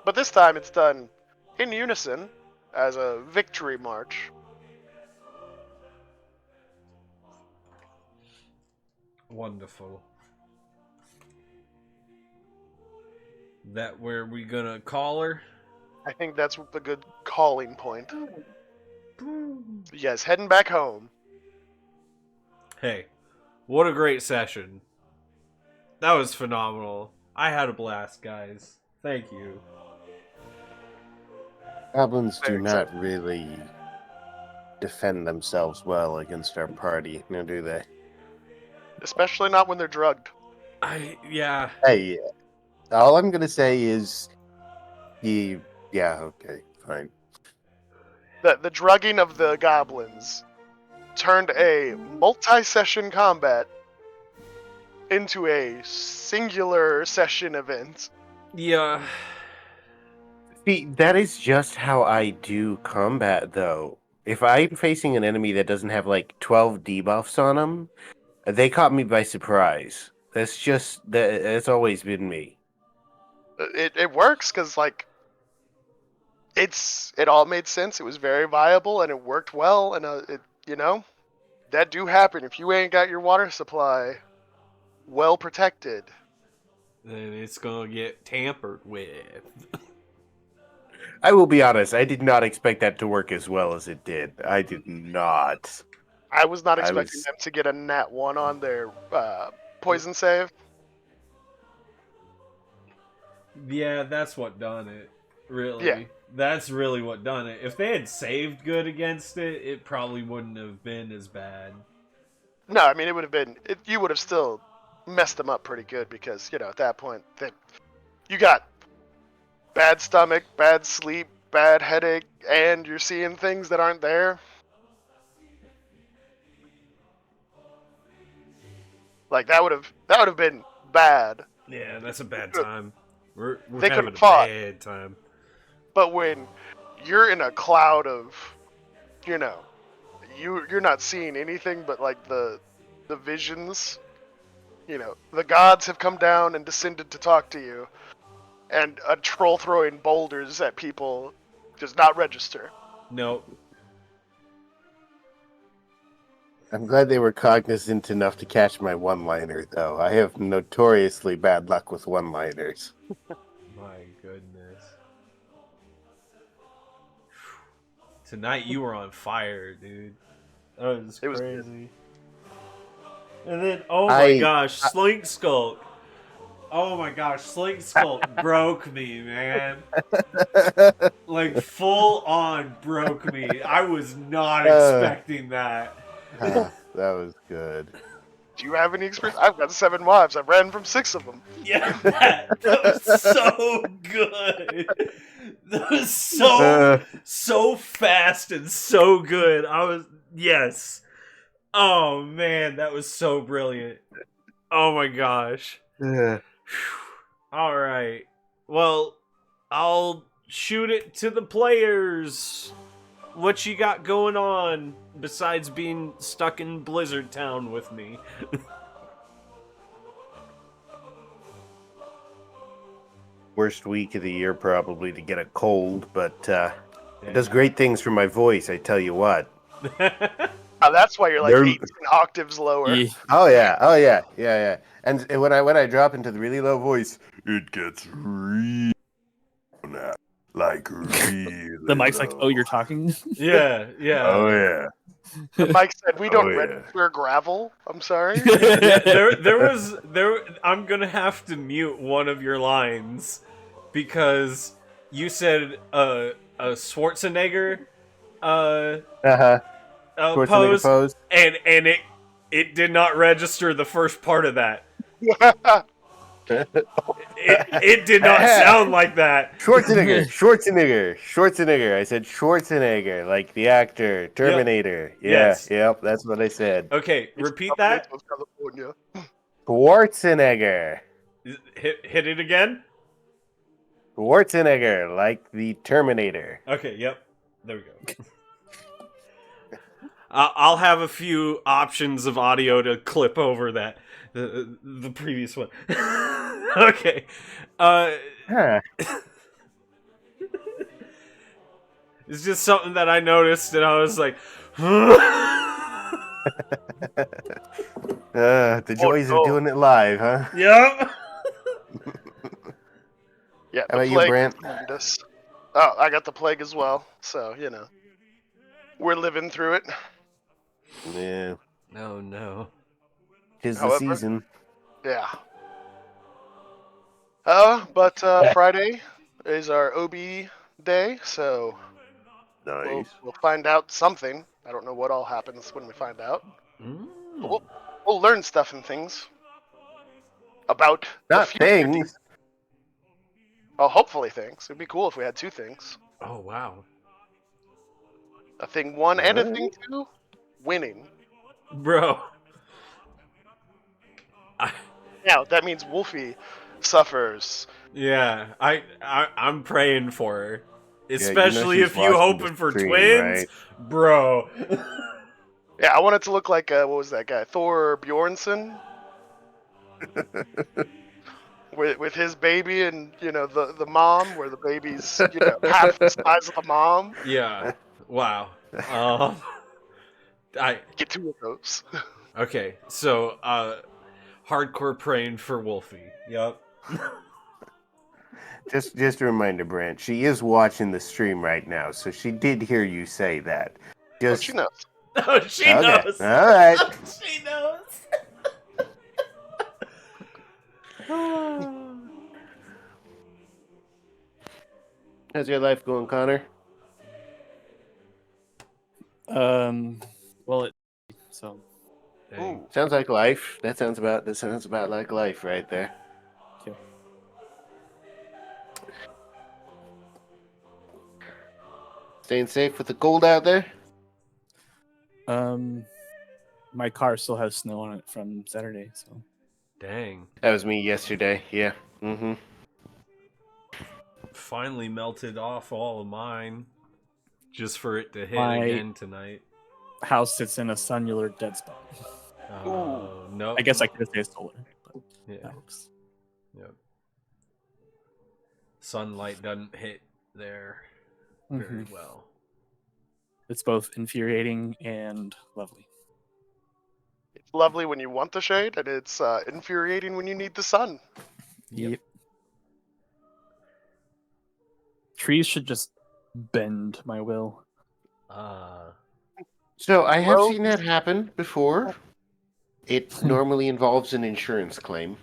But this time it's done in unison as a victory march. Wonderful. That where we gonna call her? I think that's a good calling point. You guys heading back home. Hey, what a great session. That was phenomenal. I had a blast, guys. Thank you. Goblins do Very not really defend themselves well against our party, no, do they? Especially not when they're drugged. Yeah. Hey, all I'm gonna say is, yeah, okay, fine. The drugging of the goblins turned a multi-session combat into a singular session event. Yeah. See, that is just how I do combat, though. If I'm facing an enemy that doesn't have like 12 debuffs on them, they caught me by surprise. That's just that's always been me. It works because like it all made sense. It was very viable and it worked well. And that do happen if you ain't got your water supply well protected. Then it's gonna get tampered with. I will be honest, I did not expect that to work as well as it did. I did not. I was not expecting them to get a nat 1 on their poison save. Yeah, that's what done it. Really. Yeah. That's really what done it. If they had saved good against it, it probably wouldn't have been as bad. No, I mean it would have been. You would have still messed them up pretty good because at that point you got bad stomach, bad sleep, bad headache, and you're seeing things that aren't there. Like that would have been bad. Yeah, that's a bad time. We're They having could've a fought. bad time. But when you're in a cloud of, you're not seeing anything but like the visions. The gods have come down and descended to talk to you, and a troll throwing boulders at people does not register. Nope. I'm glad they were cognizant enough to catch my one-liner, though. I have notoriously bad luck with one-liners. My goodness. Tonight you were on fire, dude. That was It was crazy. And then, oh my gosh, Slink Skulk. Oh my gosh, Slink Skulk broke me, man. Like, full on broke me. I was not expecting that. That was good. Do you have any experience? I've got 7 wives. I ran from 6 of them. Yeah, that was so good. That was so fast and so good. Yes. Oh man, that was so brilliant. Oh my gosh. All right. Well, I'll shoot it to the players. What you got going on besides being stuck in Blizzard Town with me? Worst week of the year probably to get a cold, but it does great things for my voice, I tell you what. That's why you're like 18 octaves lower. Yeah. Oh yeah. And when I drop into the really low voice, It gets real now. Like really The mic's like, low. oh, you're talking? Yeah. Oh yeah. Mike said, we don't Oh, yeah. register gravel. I'm sorry. I'm gonna have to mute one of your lines because you said a Schwarzenegger Schwarzenegger pose. and it did not register the first part of that. It did not sound like that. Schwarzenegger. I said Schwarzenegger, like the actor, Terminator. Yeah, Yes. Yep, that's what I said. Okay, repeat that. California. Schwarzenegger. Hit it again. Schwarzenegger, like the Terminator. Okay, yep. There we go. I'll have a few options of audio to clip over that the previous one. Okay. Huh. It's just something that I noticed, and I was like, The joys of doing it live, huh? "Yep." Yeah. How about you, Brant? Oh, I got the plague as well, so we're living through it. Yeah, Oh no. 'tis the However, season. yeah. But Friday is our OB day, so we'll Nice. find out something. I don't know what all happens when we find out. Mm. But we'll learn stuff and things about the Not future. things. Oh, hopefully things. It'd be cool if we had 2 things. Oh wow. A thing 1 and a What? thing 2. Winning. Bro. Now that means Wolfie suffers. Yeah, I'm praying for her. you know Especially she's if you watching the hoping for stream, twins, right? bro. Yeah, I want it to look like what was that guy? Thor Bjornsson with his baby and the mom, where the baby's half the size of the mom. Yeah. Wow. Um I Get 2 of those. okay, so hardcore praying for Wolfie. Yup. Just a reminder, Brant. She is watching the stream right now, so she did hear you say that. Oh, Just she knows. Oh, she okay. knows. All right. She knows. How's your life going, Connor? Well, so Dang. Sounds like life. That sounds about like life right there. yeah. Staying safe with the cold out there? My car still has snow on it from Saturday, so Dang. That was me yesterday. Yeah. Mm-hmm. Finally melted off all of mine. Just for it to hit My- again tonight. house sits in a sunnular dead spot. Oh, no. I guess I could say solar, but Yeah. that works. Yep. Sunlight doesn't hit there very Mhm. well. It's both infuriating and lovely. It's lovely when you want the shade, and it's infuriating when you need the sun. Yep. Trees should just bend my will. So I have Well- seen that happen before. It normally involves an insurance claim.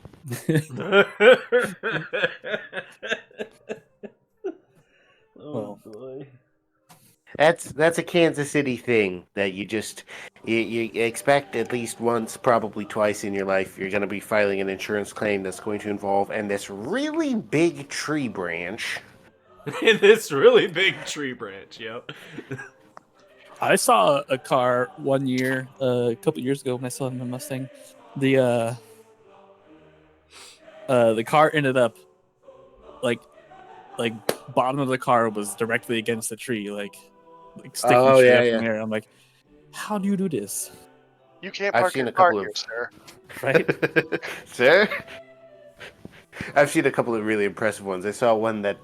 Oh boy. That's a Kansas City thing that you expect at least once, probably twice in your life. You're going to be filing an insurance claim that's going to involve and this really big tree branch. In this really big tree branch, yep. I saw a car one year, a couple years ago when I still had my Mustang. The car ended up like bottom of the car was directly against the tree, like sticking Oh, straight yeah, up in yeah. the air. I'm like, how do you do this? You can't I've park seen your a car couple here, of- sir. Right? Sir? I've seen a couple of really impressive ones. I saw one that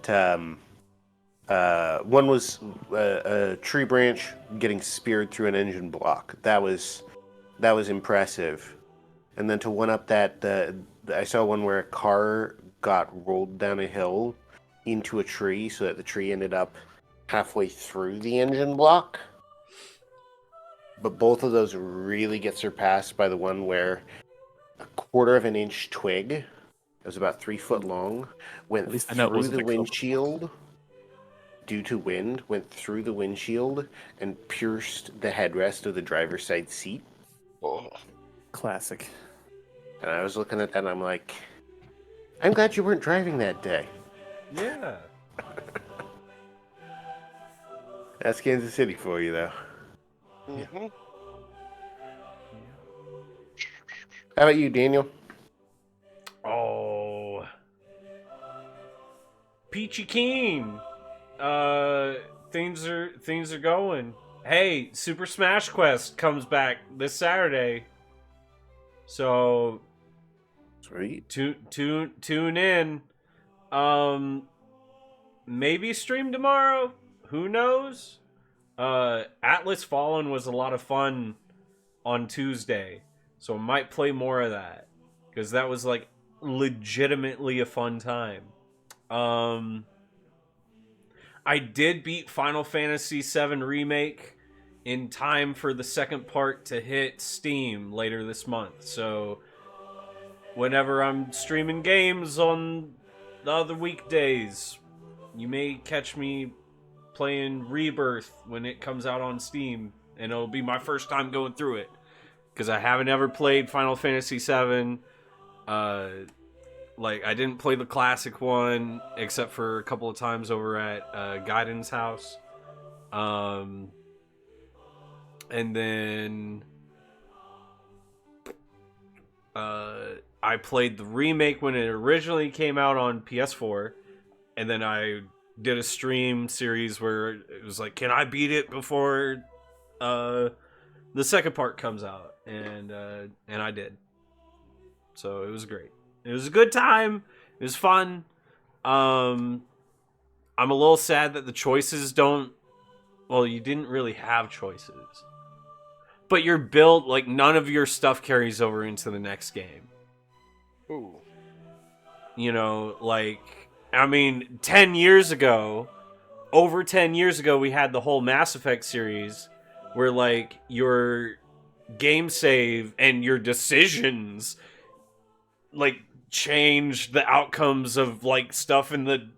one was a tree branch getting speared through an engine block. That was impressive. And then to one up that, I saw one where a car got rolled down a hill into a tree, so that the tree ended up halfway through the engine block. But both of those really get surpassed by the one where a 1/4 of an inch twig, it was about 3 foot long, went At least I know it through wasn't the a cobra. windshield due to wind, went through the windshield and pierced the headrest of the driver's side seat. Oh. Classic. And I was looking at that and I'm like, I'm glad you weren't driving that day. Yeah. That's Kansas City for you, though. Mm-hmm. How about you, Daniel? Oh. Peachy Keen. Things are going. Hey, Super Smash Quest comes back this Saturday. So Sweet. tune in. Maybe stream tomorrow. Who knows? Atlas Fallen was a lot of fun on Tuesday, so I might play more of that because that was like legitimately a fun time. I did beat Final Fantasy VII Remake in time for the second part to hit Steam later this month. So whenever I'm streaming games on the other weekdays, you may catch me playing Rebirth when it comes out on Steam, and it'll be my first time going through it because I haven't ever played Final Fantasy VII. Like, I didn't play the classic one except for a couple of times over at Gaiden's house. And then I played the remake when it originally came out on PS4, and then I did a stream series where it was like, can I beat it before the second part comes out? And I did. So it was great. It was a good time. It was fun. I'm a little sad that the choices don't... Well, you didn't really have choices. But your build, like, none of your stuff carries over into the next game. Ooh. You know, like... I mean, 10 years ago... Over 10 years ago, we had the whole Mass Effect series... Where, like, your game save and your decisions... Like... change the outcomes of like stuff in the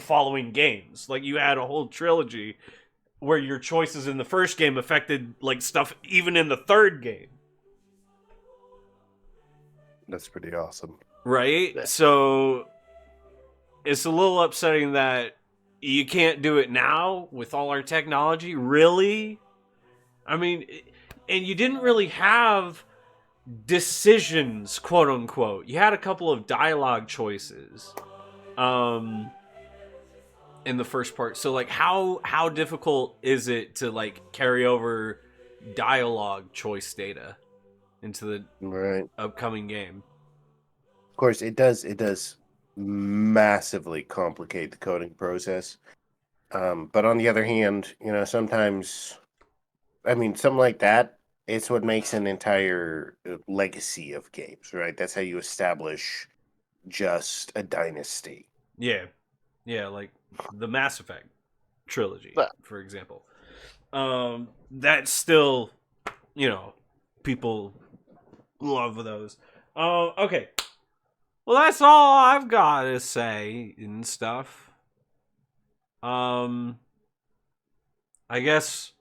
following games. Like, you had a whole trilogy where your choices in the first game affected like stuff even in the third game. That's pretty awesome. Right? Yeah. So it's a little upsetting that you can't do it now with all our technology. Really? I mean, and you didn't really have decisions, quote unquote. You had a couple of dialogue choices in the first part. So like how difficult is it to like carry over dialogue choice data into the Right. upcoming game? Of course, it does massively complicate the coding process. But on the other hand, you know, sometimes, I mean, something like that, it's what makes an entire legacy of games, right? That's how you establish just a dynasty. Yeah, like the Mass Effect trilogy, Yeah. for example. That's still, you know, people love those. Okay. Well, that's all I've got to say and stuff. I guess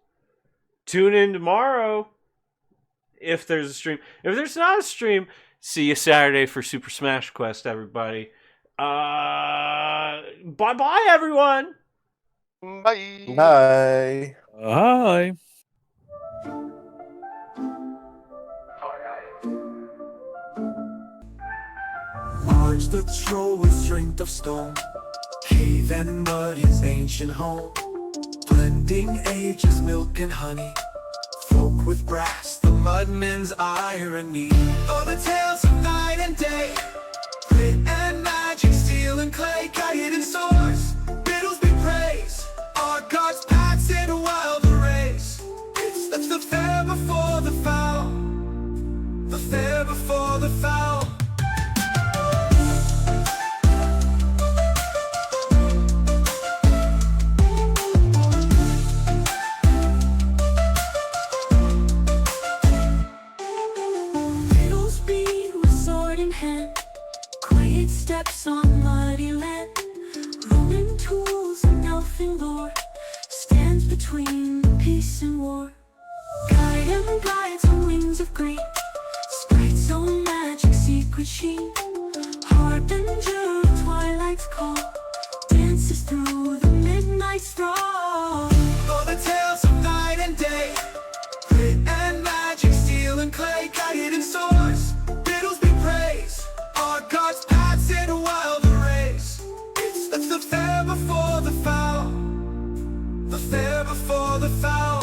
tune in tomorrow if there's a stream. If there's not a stream, see you Saturday for Super Smash Quest, everybody. Bye-bye, everyone. Bye. Bye. Hi. Arch the troll with strength of stone, cave and mud his ancient home, blending ages, milk and honey, folk with brass, the mudmen's irony. Oh, the tales of night and day, grit and magic, steel and clay, guided in swords, riddles be praised, our gods paths in a wild race. It's the fair before the foul, the fair before the foul. Quiet steps on muddy land, Roman tools and elfin lore, stands between peace and war. Guide and guides on wings of green, sprite's own magic, secret sheen, harbinger of twilight's call, dances through the midnight throng. Oh, the tales of night and day, grit and magic, steel and clay, guided in swords, riddles be praised, our gods paths in a wild race. It's the fair before the foul, the fair before the foul.